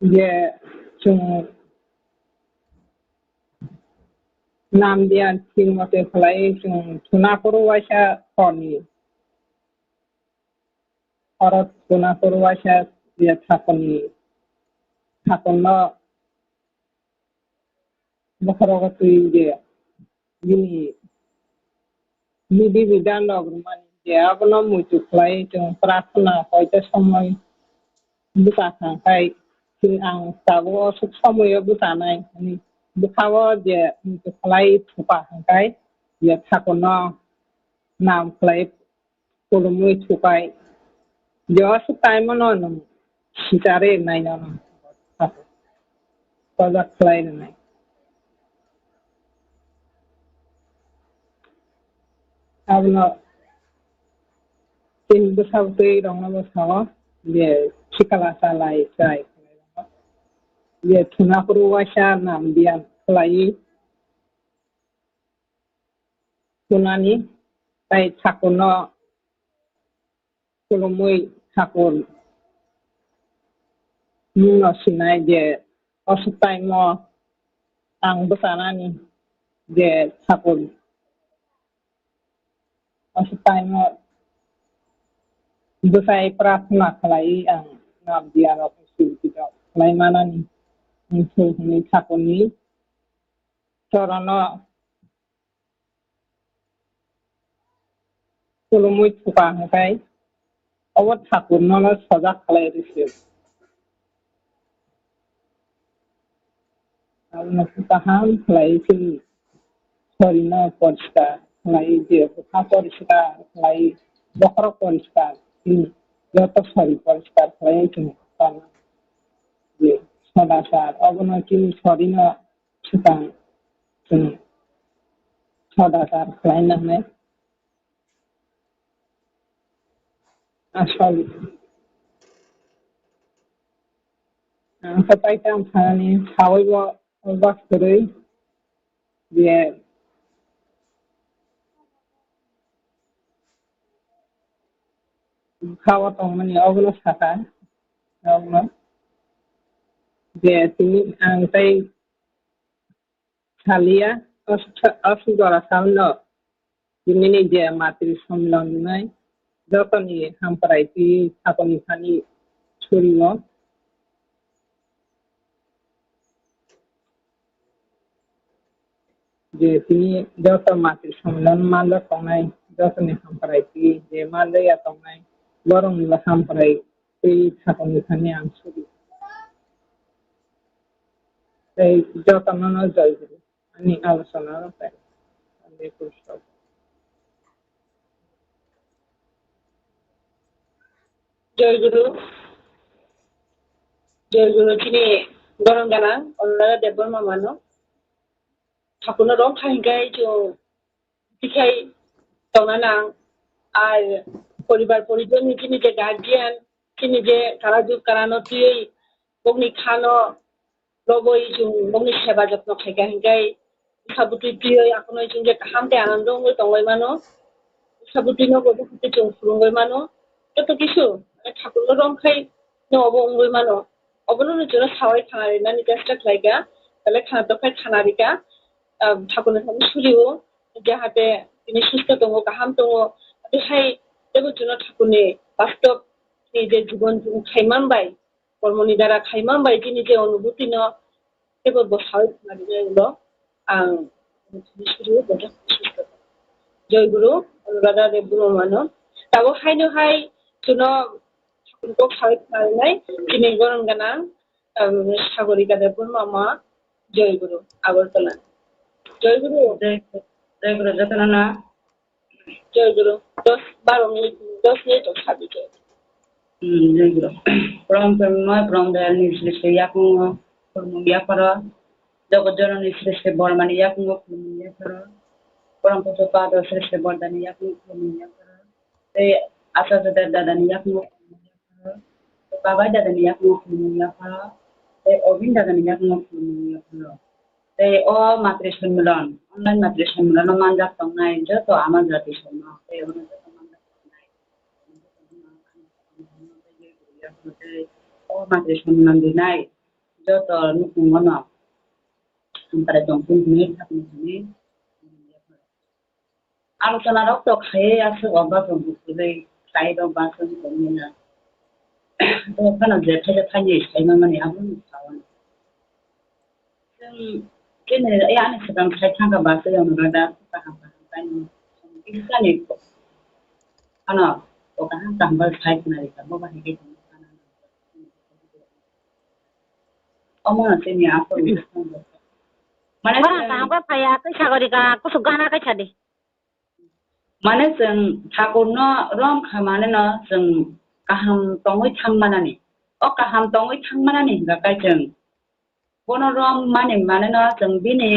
dia cuma nam dia cuma tu kelai cuma Wasa koni orang tuna Wasa dia takoni no Bukhurui tu dia ini bidan logruman dia abno muncul kelai cuma prasna kau samai bukan sampai ang tahu samai bukan ini bukan dia muncul kelai cupa sampai dia takona nam kelai kolomui cupai dia sukai mana nom cari nai nom kalau kelai nai abno tin besar tu orang besar dia cikala salai cai dia tuna Wasa nam dia kelai tunani tai takona kolomui takon nino sinai dia osutai mo ang besarani dia takon osutai mo besai prasna kalai ang nam dia no kita kalai mana ni untuk ni takon ni corona kolomui tukang kai awat takon no sajak kalai risip Nak tahan kalai si sorina ପରିଷ୍କାର kalai dia buka ପରିଷ୍କାର kalai bokro ପରିଷ୍କାର ini joto sari পৰিষ্কাৰ kalai itu karena dia sadasar abno kini sorina tukang sadasar kalai nane asal sampai tam sana sawai bos terus dia খাওয়া তো মানে ওগুলো থাকা ওগুলো যে তুমি তাই খালিয়া অসুগরা সামনে ini dia MATRISANMELON-NI Jotono Ampura itu sakoni kani surimo je tini Jotono MATRISANMELON malah tongai Jotono Ampura itu je malah ya tongai borong lah Ampura itu sakoni kani ansuri এই Jotono no জয়গুরু আমি আলোচনা পাই আমি প্রশ্ন জয়গুরু চিনি গরম গানা অন্যরা দেবর মামানো ঠাকুর রং খাইগাই যে দিখাই তনানা আর পরিবার পরিজন চিনি যে গার্জিয়ান চিনি যে কারাজুক কারানো তুই বগনি খানো লগই যে বগনি সেবা যত্ন খাইগা হিগাই Sabuti priyo akono jinje kaham te anando ngoi tongoi mano. Sabuti no bodo kute jong fulungoi mano. Joto kisu ঠাকুর রংখাই no obo ngoi mano. Obono no jora sawai thanari nani testa klaiga. Tale khana tokai thanarika. ঠাকুরের সামনে সুরিও যাহাতে তিনি সুস্থ দङ গাहाम दङ बेहाय जेबो जुना ঠাকুरनि বাস্তব नि जे जीवन खायमानबाय कर्मनि द्वारा खायमानबाय दिनि जे अनुभूति न जेबो बसाय थानारिलो आं सुरियो बजा सुस्थ जय गुरु अनुराधा देव ब्रह्मनो दाबो हायनोहाय जुना ठाकुरखौ खाय थानानै दिनै गरम गोनां सागरिका देव ब्रह्मा जय गुरु आगरतला जय गुरु Jotono na जय गुरु 10-12 मिनिट 10 मिनिट साबि जय जय गुरु from the Nisrist Yakung from Yapara the journalist Bormani Yakung from Yapara from the father Srist Bordani Yakung from Yapara the Asasa Dadan Yakung the Baba Dadan Yakung from Yapara the Ovinda Yakung from Yapara they all MATRISANMELON online MATRISANMELON Manjakna Bagwi to Amajatisana they all MATRISANMELON-NI Jotono Manjakna Bagwi Alusana rokto khaye asu oba Bgkuri side of basun komina to kana je thanye saima mani abun sawan kene yani sedang khai thanga basu yang rada paham kan isane ko ana to kan tambal khai kunari ka boba hege Oma sini aku mana apa kaya ke sagarika ku sugana ke chadi mana जों ठाकुरनो रम खामानो जों गाहाम दङै थांमानानि गाहाम दङै थांमानानि गाय जों बनो रम मानोना जों बिनि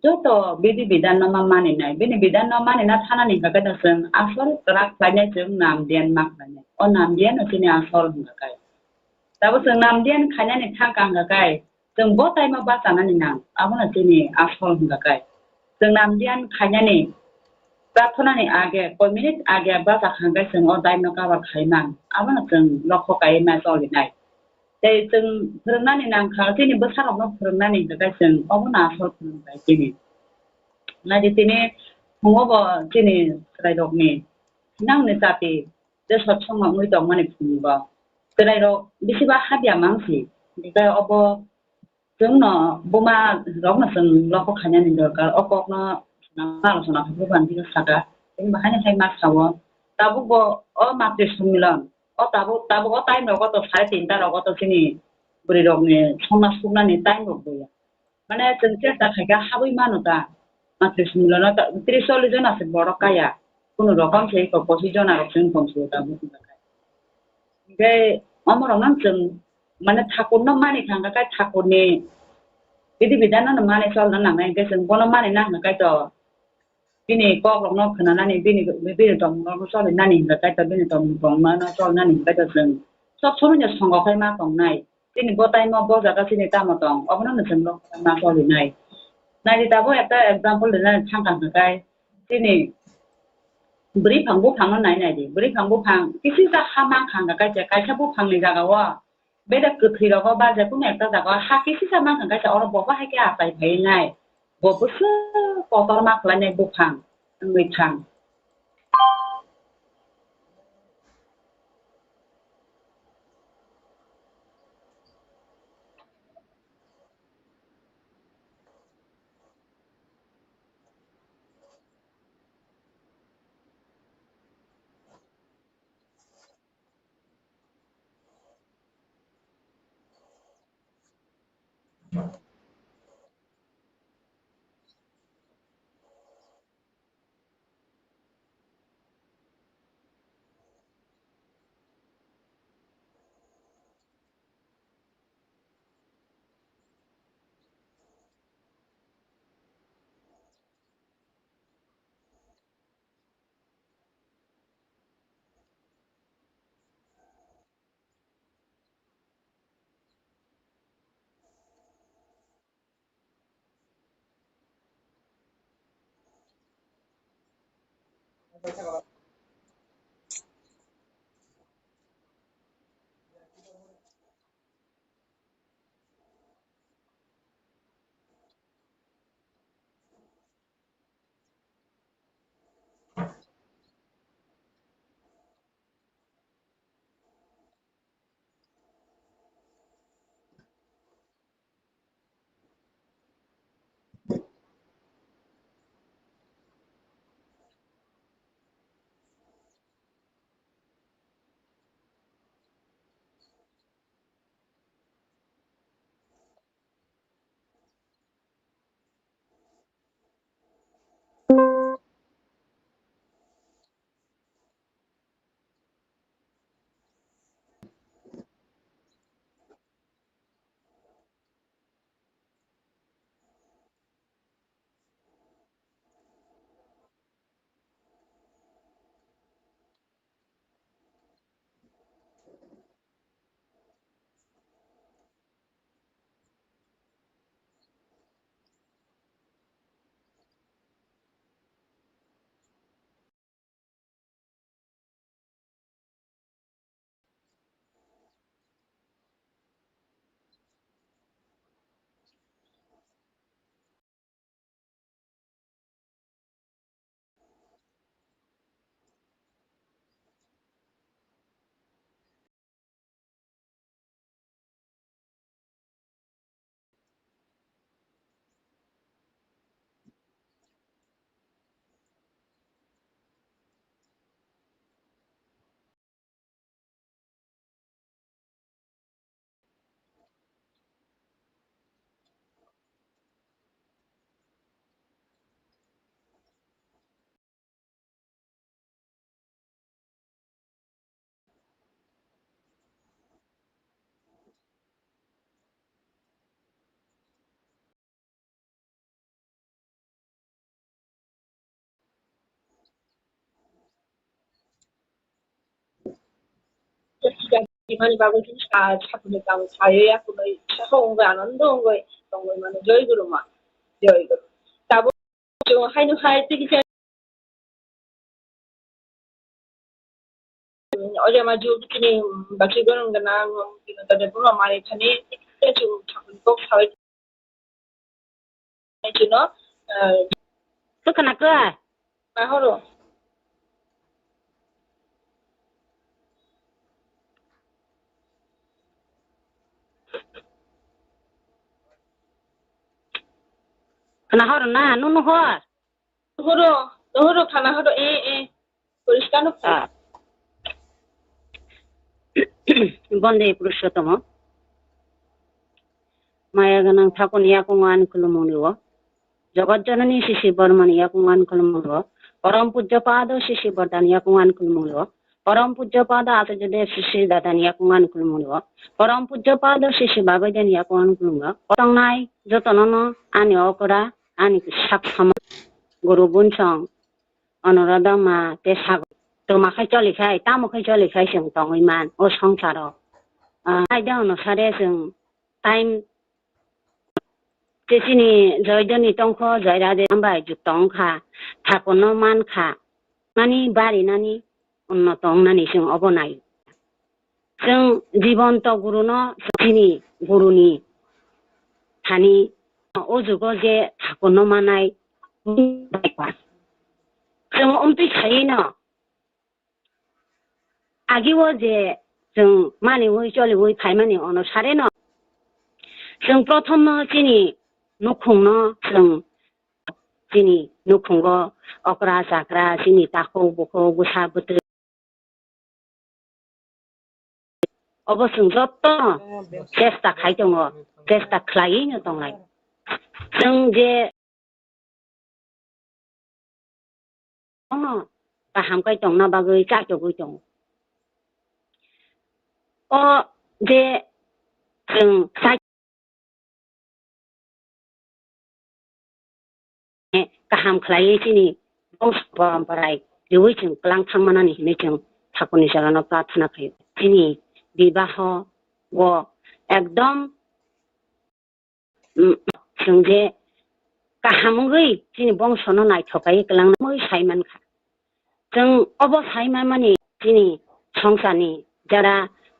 जत बिदि बिधान मा मानिनाय बिनि बिधान मानिना थानानि गाय जों आसल राग लायनाय जों नाम देन माखनाय नाम देन जोंनि आसल गाय दाबो जों नाम देन खायनानि थांगां गाय जों ब टाइमाव बासानानि नाम आबोना जोंनि आसल गाय जों नाम देन खायनानि प्रार्थनानि आगे कोई मिनिट आगे बाजा खांगाय जों दायनो गाबा खायमान आबोना जों लख गाय मा जलिनाय दै जों फोरोंनानि नाम खाथिनि बोसारावनो फोरोंनानि गाय जों अबोना आसल फोरोंबाय दिनि नादि दिनि फुङावबो दिनि रायदकनि नांनो जाति जे सत्संगाव मुइ दं माने फुङावबो रायदक बेसेबा हाबिया मांसि बिगाय अब जोंनो बमा रगनो जों लख खायनानि दरकार अकनो आलोचना खालामनो सागा जों बाहायनो मासावो दाबो MATRISANMELON दाबो टाइम रगत 3:30 रगत जोंनि बुरि रगनि संना सुनानि टाइम रगया माने जों चेष्टा खायगा हाबै मानुदा MATRISANMELON 30-40 जनासो बरकाया कुनु रकम से कपसि जना जों फंसो दाबो ओमफ्राय अमरनां जों माने ठाकुरनो मानि थांगाय ठाकुरनि बिदि बिधान माने चलना नांनाय जों बनो माने नांगाय तो Bini kok no kenanani bini dom no sorry nani kata bini dom mana soal nani kata sen so soalnya songkok kai ma tong nai bini botai mo bo jaga sini tama tong obno no sen lo ma sorry nai nai dabo eta example dena changkang kai bini beri pangbu pang nai nai di beri pangbu pang kisi sa hama kang kai sa bu pang ni jaga wa beda kethi ro ba ja pun eta jaga ha kisi sa ma kang kai sa oro bo ba hai ka sai phai nai bo bu kotor mak la nei bukhang người thằng Gimana bagus ini sabun kamu saya ya aku dari hong gue anon dong gue mana joy gue rumah joy gue tabu cuma hai nu hai tiki saya 어제 마주 그니 마치 그런 거나 이런 데들 보면 많이 전에 좀 sabun 꼭 사회 주너 Cứ khana cơ à? 하루 Khana hao na nunu ho. 너로 가나 하루 에 পরিষ্কার 아. Bonde Purushotama. Mayaganang Takun Yakungan Kulumuniwa. Jagadjanani Shishi Barman Yakungan Kulumuwa. Param Pujapada Shishi Bardan Yakungan Kulumuwa. Param Pujapada Atajade Shishi Dadan Yakungan Kulumuwa. Param Pujapada Shishi Babadan Yakungan Kulumuwa. 𝔹𝕒𝕳 Jotono Ani Okura Ani Satsang Guru Bunsang Anuradama Tesag. Tumakai Jolikai, Tamukai Jolikai Sing Tongiman, O Songcharo. I don't know, Sadesing time. Tesini Joydoni Tonko, Zaida by Jutonka, Takono Manka, Mani Bari Nani, Unotong Nani Sing Obonai. Sing Jibonto Guruno, Sini, Guruni, Hani, Ozugoze, Takono Manai, Sing Kaino. 아기워제 정 많이 우리 저리 우리 갈머니 어느 사례는 정 프로토머 진이 놓콩너 정 진이 놓콩거 어그라사그라 진이 따고 보고 구사부터 어버승 줬다 제스타 갈정어 제스타 클라이냐 동아이 정제 다 함께 동나 바그 짝쪽을 좀 이제 좀 kaham klai sini bos parai dewi chung klang thangmana ni hine chung thakuni sarana prarthana khai sini bibaho wo ekdom chungje kaham gei sini bongsono nai thokai klang moi saiman kha जों अबसायमानि दिनै संसारनि Zara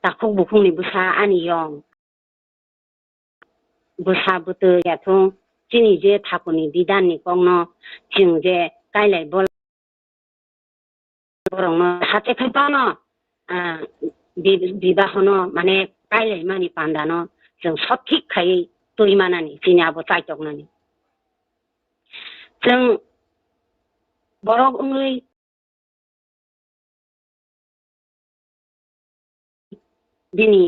दाखौ बुखुंनि Busa आनियं Busa बुतयाथ' दिनै जे थाखुनि बिदाननि गंनो जों जे गायलाय बल बरंनो हाथे खायपानो बिबाहनो माने गायलाय मानि पान्दानो जों सब ठीक खायै तुरिमानानि दिनै आबो चाइटकनानि जों बरं उंगै दिनै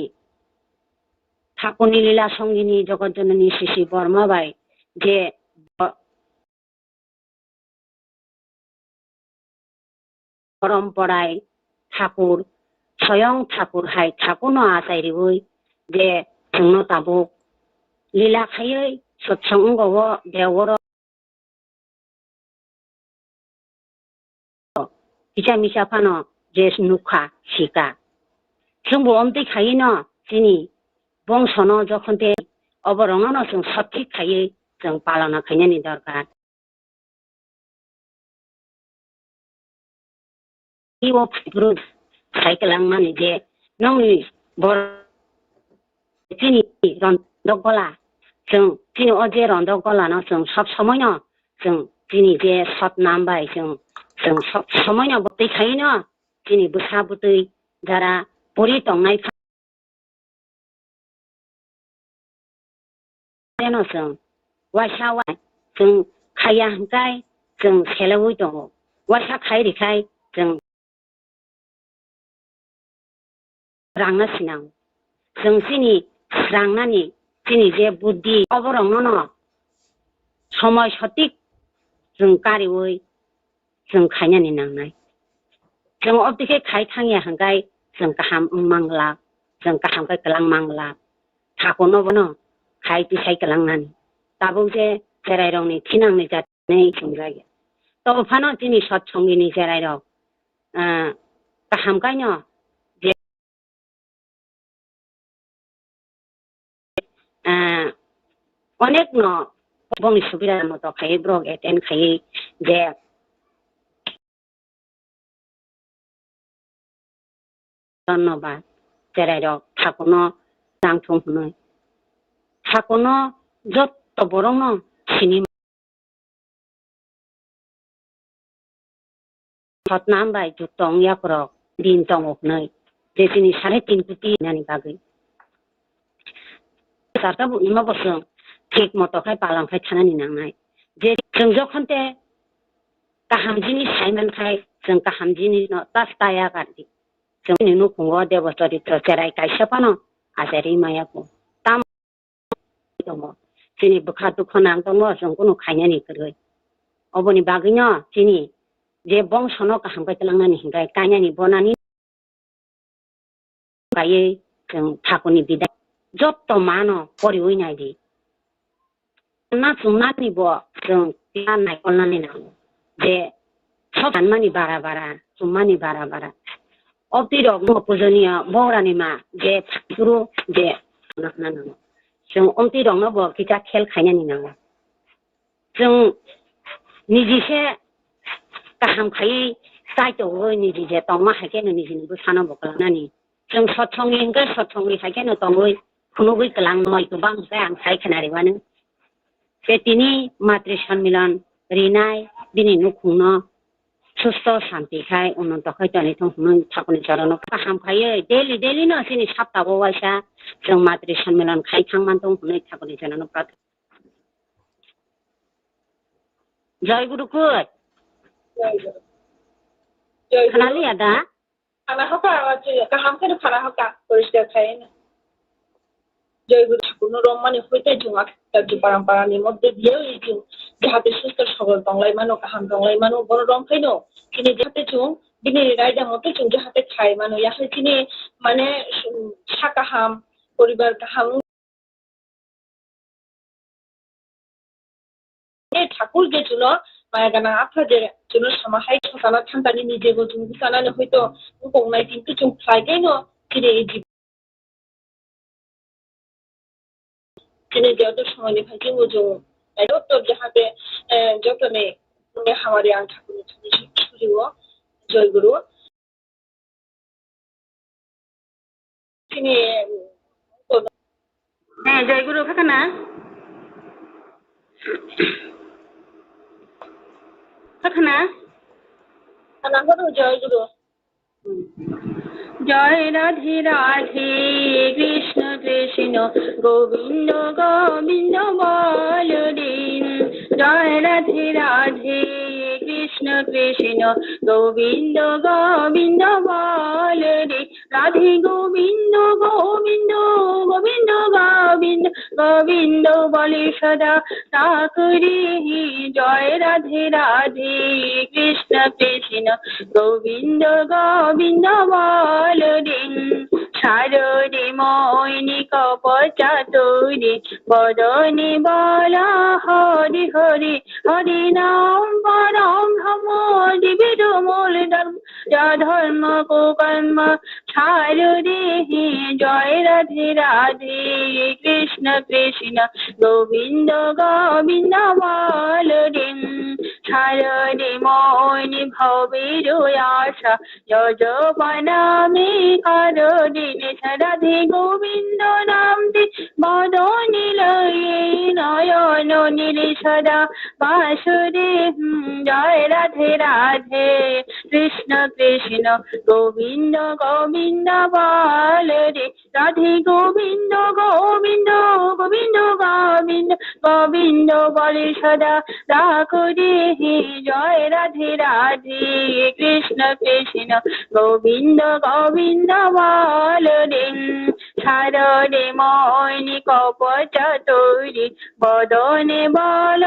ठाकुरनि लीला संगिनी जगत जननी शिशि बर्मा बाय जे परम्पराय ठाकुर स्वयं ठाकुर हाय ठाकुर न आचार्य जे जोंनो ताबो लीला खायै सत्संग गव देवर किसा मिसा फानो जे नुखा शिका जोंबो अमते खायै न दिनै बंसनो जखनते अबरंनो जों सठिक खायै जों पालना खायनायनि दरकार इव ग्रुप साइकेलां माने जे नंनि बर दिनै रन्दक गला जों दिनै अजे रन्दक गलानो जों सब समयनो जों दिनै जे सत नाम बाय जों सब समयनो बते खायै न दिनै बुसा बुतै जारा बरि तंनाय जों वाइसा वाइ जों खाया हंखाय जों सेलावै दङ वाइसा खाय रिखाय जों रांना सिनां जों दिनै रांनानि दिनै जे बुद्धि अबरंनो समय सटिक जों गारिवै जों खायनानि नांनाय जों अबतिके खाय थांया हंखाय जों गाहाम मांगला जों गाहाम गाय गलां मांगला थाखौनो बनो खाय दिसाय गलांनानि दाबो जे जेराय रंनि थिनांनि जातनै संजायो तो फानो दिनै सत्संगिनी जेराय रं गाहाम गायनो अनेक न बंनि सुबिदा मत खायै ब्रग एटेन्ड खायै जे धन्यवाद जेराय रं ठाकुरनो नांथों होनो ठाकुरनो जत बरंनो सिनि सतनाम बाय जुतं याफोराव दिन दङ नै जे दिनै 3.5 कोटी नानि बागै सरकार बुनिमा बसों ठीक मतखाय पालांखाय थानानि नांनाय जे जों जखनते गाहाम जिनिस सायमानखाय जों गाहाम जिनिस न तास्ताया गारदि जों नुनो खुंगो देवचरित्र जेराय गायसापानो आजारि मायाखौ ताम दङ दिनै बुखा दुख नां दङ जों कुनु खायनानि गरै अबनि बागैनो दिनै जे बंसनो गाहाम गायलांनानि हिंगाय गायनानि बनानि गायै जों ठाकुरनि बिदा जत मानो परिवै नायदि ना सुंनानि बो जों बियान नायखलनानि नां जे सब मानि बारा बारा सुमानि बारा बारा अबतिरक पूजनीय बौरानि मा जे गुरु जे नां जों अमतिरकनो बो किता खेल खायनानि नां जों निजिसे गाहाम खायै साइटोवै निजि जे तंमा हायकेनो निजिनिबो साना बकलानानि जों सत्संगि हिंगा सत्संगि हायकेनो तंगै खुनुगै गलां नय गोबां जाय आं सायखनारिबानो जे तिनि मातृ सन्मिलन रिनाय दिनै नुखुंनो सुस्थ शान्ति खाय उन्नत खाय तनि थंखुनो ठाकुरनि चरणो गाहाम खायै डेली न दिनै सप्ताहबो वाइसा जों मातृ सन्मिलन खाय थांमान दंखुनो ठाकुरनि चरणो प्रार्थना जय गुरुकुट खानालि आदा खाना होका गाहाम खेनो खाना होका परिष्कार खायनो जय गुरु ठाकुरनो रमानि होइते जुङा जि परम्परानि मध्य दियो इजु जाहाथे सुस्थ सबल दंलाय मानो गाहाम दंलाय मानो बर रं खायनो दिनै जाहाथे जुं दिनै रायदा मते जुं जाहाथे खाय मानो याखै दिनै माने सा गाहाम परिबार गाहाम ठाकुर जे जुनो माया गाना आफा जे जुनो समाहाय ससाना थांगानि निजेबो जुं बिसानानो होइतो गंनाय दिनखौ जुं खायगैनो दिनै दिनै जेवतो समायनिफ्राय जोङो जों जत जाहाथे जतने हमारे आं ठाकुरनि सुलियो জয় গুরু তিনি হ্যাঁ জয় গুরু খানা খানা জয় গুরু জয় রাধে রাধে কৃষ্ণ কৃষ্ণ গোবিন্দ গোবিন্দ বল রে জয় রাধে রাধে কৃষ্ণ কৃষ্ণ গোবিন্দ গোবিন্দ বল রে রাধে গোবিন্দ গোবিন্দ গোবিন্দ গোবিন্দ গোবিন্দ বলে সদা তাকরে জয় রাধে রাধে কৃষ্ণ কৃষ্ণ গোবিন্দ গোবিন্দ বল রে শারদে ময়নি কপচা তৈরি বদনে বলা হরি হরি হরি নাম পরম ধর্ম জীবিত মূল ধর্ম ধর্ম কো কর্ম শারদে জয় রাধে রাধে কৃষ্ণ কৃষ্ণ গোবিন্দ গোবিন্দ বল রে শারদে ময়নি ভবের আশা যজপনামে কারো দিনে রাধে গোবিন্দ নাম দি বদনে লয়ে নয়ন নীলে সদা বাসুরে জয় রাধে রাধে কৃষ্ণ কৃষ্ণ গোবিন্দ গোবিন্দ বল রে রাধে গোবিন্দ গোবিন্দ গোবিন্দ গোবিন্দ গোবিন্দ বলে সদা রাখরে জয় রাধে রাধে কৃষ্ণ কৃষ্ণ গোবিন্দ গোবিন্দ বল রে শারদে ময়নি কপচা তৈরি বদনে বল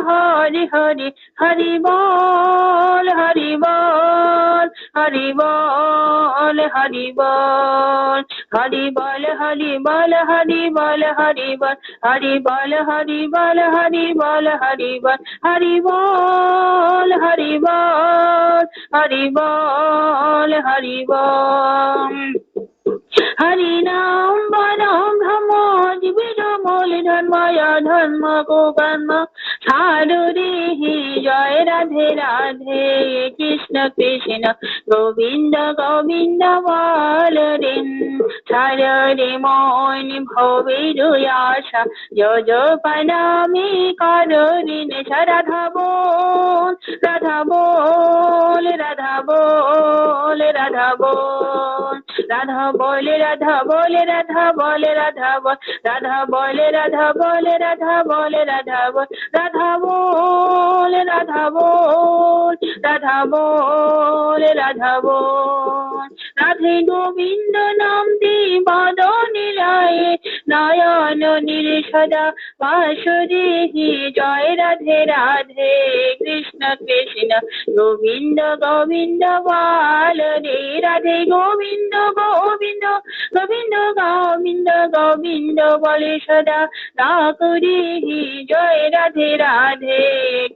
হরি হরি হরি বল হরি বল হরি বল হরি বল হরি বল হরি বল হরি বল হরি বল হরি বল হরি বল হরি বল হরি বল হরি বল হরি বল হরি বল হরি বল হরি নাম বরম ধর্ম জীবিত মূল ধর্ময় ধর্ম কো কর্ম শারদে জয় রাধে রাধে কৃষ্ণ কৃষ্ণ গোবিন্দ গোবিন্দ বল রে শারদে ময়নি ভবের আশা যজপনামে কারো ঋণে রাধা বল রাধা বল রাধা বল রাধা বল রাধা বলে রাধা বলে রাধা বলে রাধা বল রাধা বলে রাধা বলে রাধা বলে রাধা বল রাধা বল রাধা বল রাধা বল রাধা বল রাধে গোবিন্দ নাম দি বদনে লয়ে নয়ন নীলে সদা বাসুরে জয় রাধে রাধে কৃষ্ণ কৃষ্ণ গোবিন্দ গোবিন্দ বল রে রাধে গোবিন্দ গোবিন্দ গোবিন্দ গোবিন্দ গোবিন্দ বলে সদা তাকরে জয় রাধে রাধে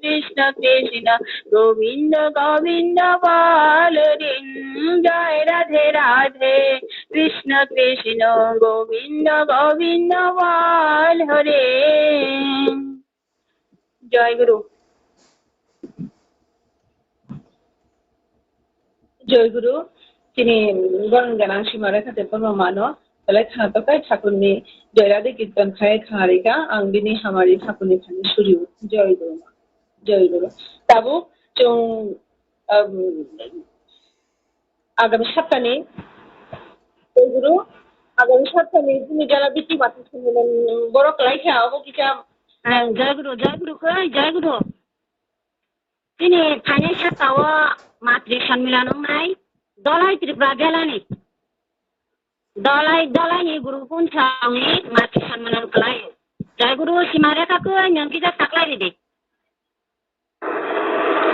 কৃষ্ণ কৃষ্ণ গোবিন্দ গোবিন্দ বল রে জয় রাধে রাধে কৃষ্ণ কৃষ্ণ গোবিন্দ গোবিন্দ বল হরে জয় গুরু জয় গুরু তিনি গঙ্গানাং সীমারেখাতে পরমানো তাহলে থাকায় ঠাকুরনি জয়রাধে কীর্তন খায় খারিকা আংদিনী হামারি ঠাকুরনি খানি সুরিউ জয় গুরু মা জয় গুরু তাবু जों आगामी सप्ताहनि जय गुरु आगामी सप्ताहनि जोंनि जाना बिटि मातृसम्मेलन बर' खालायखा बगिका जय गुरु जय गुरु दिनै थांनाय सप्ताहआव मातृसम्मेलन-नि दलाय त्रिपुरा बेलानि दलायनि गुरु पन्सावनि मातृसम्मेलन खालायो जय गुरु सीमारेखाखौ नोंखिजा थाख्लायदो दे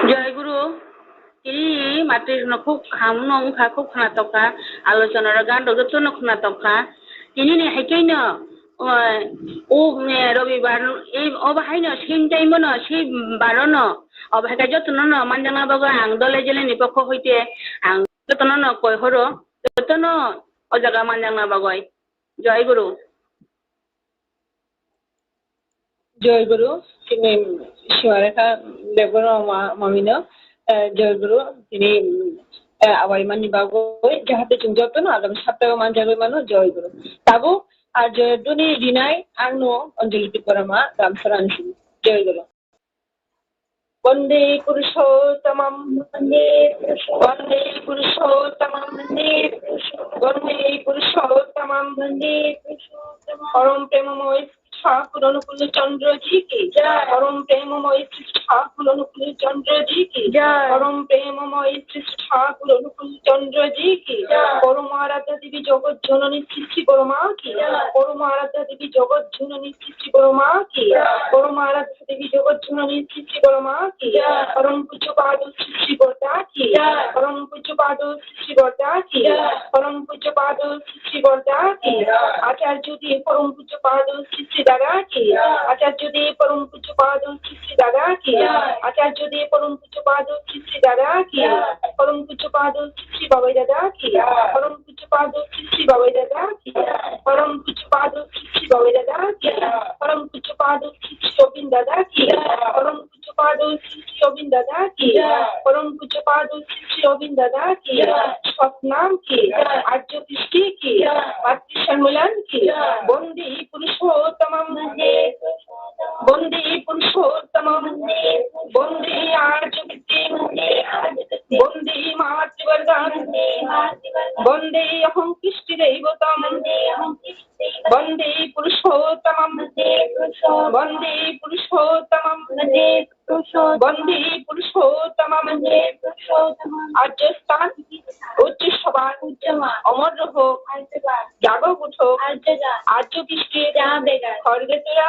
जय गुरु ini matri খুব খামনং খা খুব খানাতকা আলোচনার গান রগতন খানাতকা ini ne haikaino ও রবিবার এই অবাহাইনো সিনটাইমনো সি বারনো অবাহাইকা যতননো মানজানা বাগো আং দলে জেলেনি পক্ষ হইতে আং যতননো কই হরো যতনো অজাগা মানজানা বাগয় জয় গুরু তিনি শিবারেখা দেবর মামিনো জয় গুরু তিনি awaimanni bagoi jahate chung jotono agami saptago manjagoi mano joy guru tabu ar joy duni rinai angno Anjali Tripura ma Damcherra joy guru Vande Purushottamam Vande Purushottamam Vande Purushottamam Vande Param Premomoy ঠাকুর অনুকূল চন্দ্র জি কি জয় পরম প্রেমময় শ্রী ঠাকুর অনুকূল চন্দ্র জি কি জয় পরম প্রেমময় শ্রী ঠাকুর অনুকূল চন্দ্র জি কি জয় পরম আরাধ্যা দেবী জগৎ জননী সৃষ্টি পরমা কি পরম আরাধ্যা দেবী জগৎ জননী সৃষ্টি পরমা কি পরম আরাধ্যা দেবী জগৎ জননী সৃষ্টি পরমা কি পরম পূজ্য পাদ সৃষ্টি বর্তা কি পরম পূজ্য পাদ সৃষ্টি বর্তা কি পরম পূজ্য পাদ সৃষ্টি বর্তা কি আচার্য দিয়ে পরম পূজ্য পাদ সৃষ্টি দাদা কি আচার্য দিয়ে পরম পূজ্য পাদ সৃষ্টি দাদা কি আচার্য দিয়ে পরম পূজ্য পাদ সৃষ্টি দাদা কি পরম পূজ্য পাদ সৃষ্টি বাবাই দাদা কি পরম পূজ্য পাদ সৃষ্টি বাবাই দাদা কি পরম পূজ্য পাদ সৃষ্টি বাবাই দাদা কি পরম পূজ্য পাদ সৃষ্টি গোবিন্দ দাদা কি পরম পূজ্য পাদ সৃষ্টি গোবিন্দ দাদা কি পরম পূজ্য পাদ সৃষ্টি গোবিন্দ দাদা কি সতনাম কি আর্য কৃষ্টি কি মাতৃসম্মেলন কি বন্দে পুরুষোত্তমম বন্দে পুরুষোত্তমম বন্দে আর্য কৃষ্টি বন্দে মাতৃবর্গম বন্দে অহং কৃষ্টি দৈবতম বন্দে পুরুষোত্তমম বন্দে পুরুষোত্তমম বন্দে পুরুষোত্তমম আর্যস্থান উচ্চ সবার অমর হোক জাগক উঠোক আর্য কৃষ্টি খড়গেতরা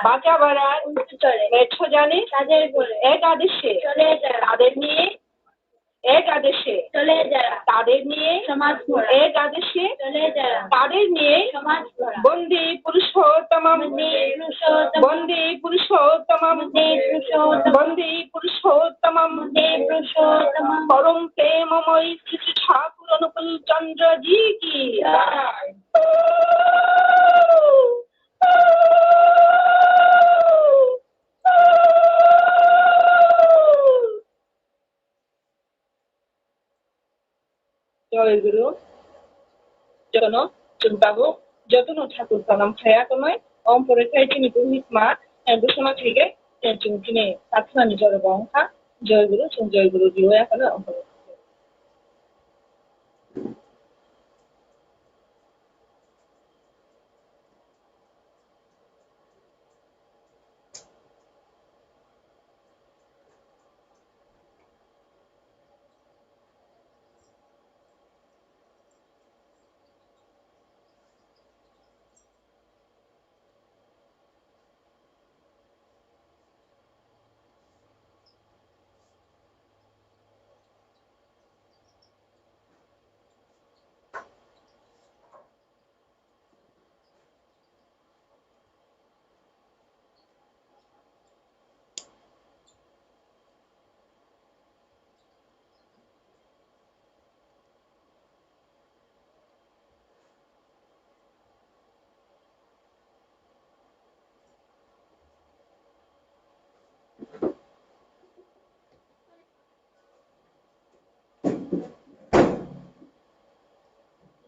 বাঁচা বাড়ার মেঠো জানে এক আদেশে তাদের নিয়ে এক আদেশে তাদের নিয়ে এক আদেশে তাদের নিয়ে বন্দে পুরুষোত্তমম বন্দে পুরুষোত্তমম বন্দে পুরুষোত্তমম পরম প্রেমময় শ্রী ঠাকুর অনুকূল চন্দ্র জি কি জয় গুরু Jotono Jumbago Jotono ঠাকুর প্রণাম খায়া কময় অম্পরে খাই চিনি পুহিত মা দুশমা থেকে চিনি সাতসানি জয় বংখা জয় গুরু দিও এখন অম্পরে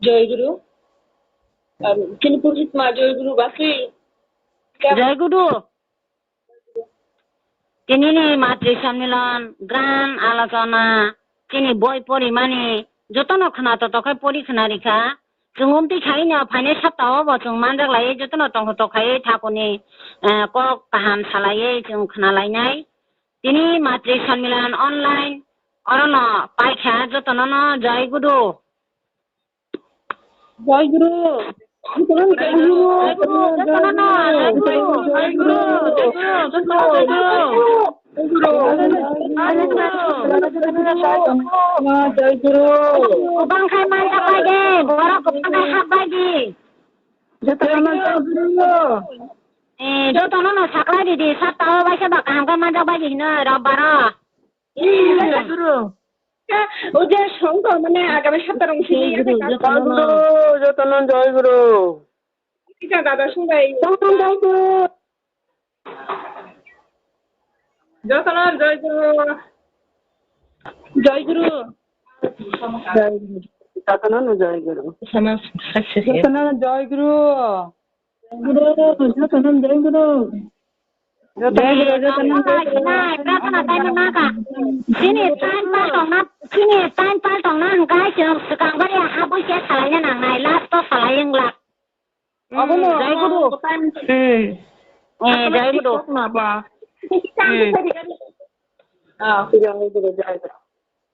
জয় গুরু চিনি পুহিত মা জয় গুরু বাসি জয় গুরু তিনি মাতৃসম্মেলন গান আলোচনা তিনি বই পরিমাণে যতন খানা ততখাই পরিখানা রেখা जोंगोमती खाइनो फाइने सप्ताह बचों मानजाक लायै जतन तंग तखायै ठाकुरनि कक गाहाम सालायै जों खोनालायनाय दिनै मातृसम्मेलन अनलाइन अरन पाइखा जतन जय गुरु জয় গুরু জয় গুরু বাংখাই মানজাক লাগে বড় কপাই হাবাইদি जतन साकला दिदी सप्ताह बाइसे बाकामका मानजाक बायदिनो रबबारा জয় গুরু ওদের সঙ্গ মানে আগামী সপ্তাহ যতন জয় গুরু দাদা শুনবাই যতন জয় গুরু Jotono jai guru. Sama sukses ya. Jotono jai guru. Jotono jai guru. Jai guru Jotono jai guru. Sini tan pal tong na kai chong sekang ba ya abu sia salahnya nang nai lap to salah yang lap. Jai guru. Jai guru. Kenapa?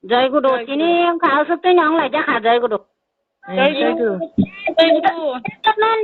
Jai guru. Sini yang kau setu yang lai jah jai guru. Jai guru.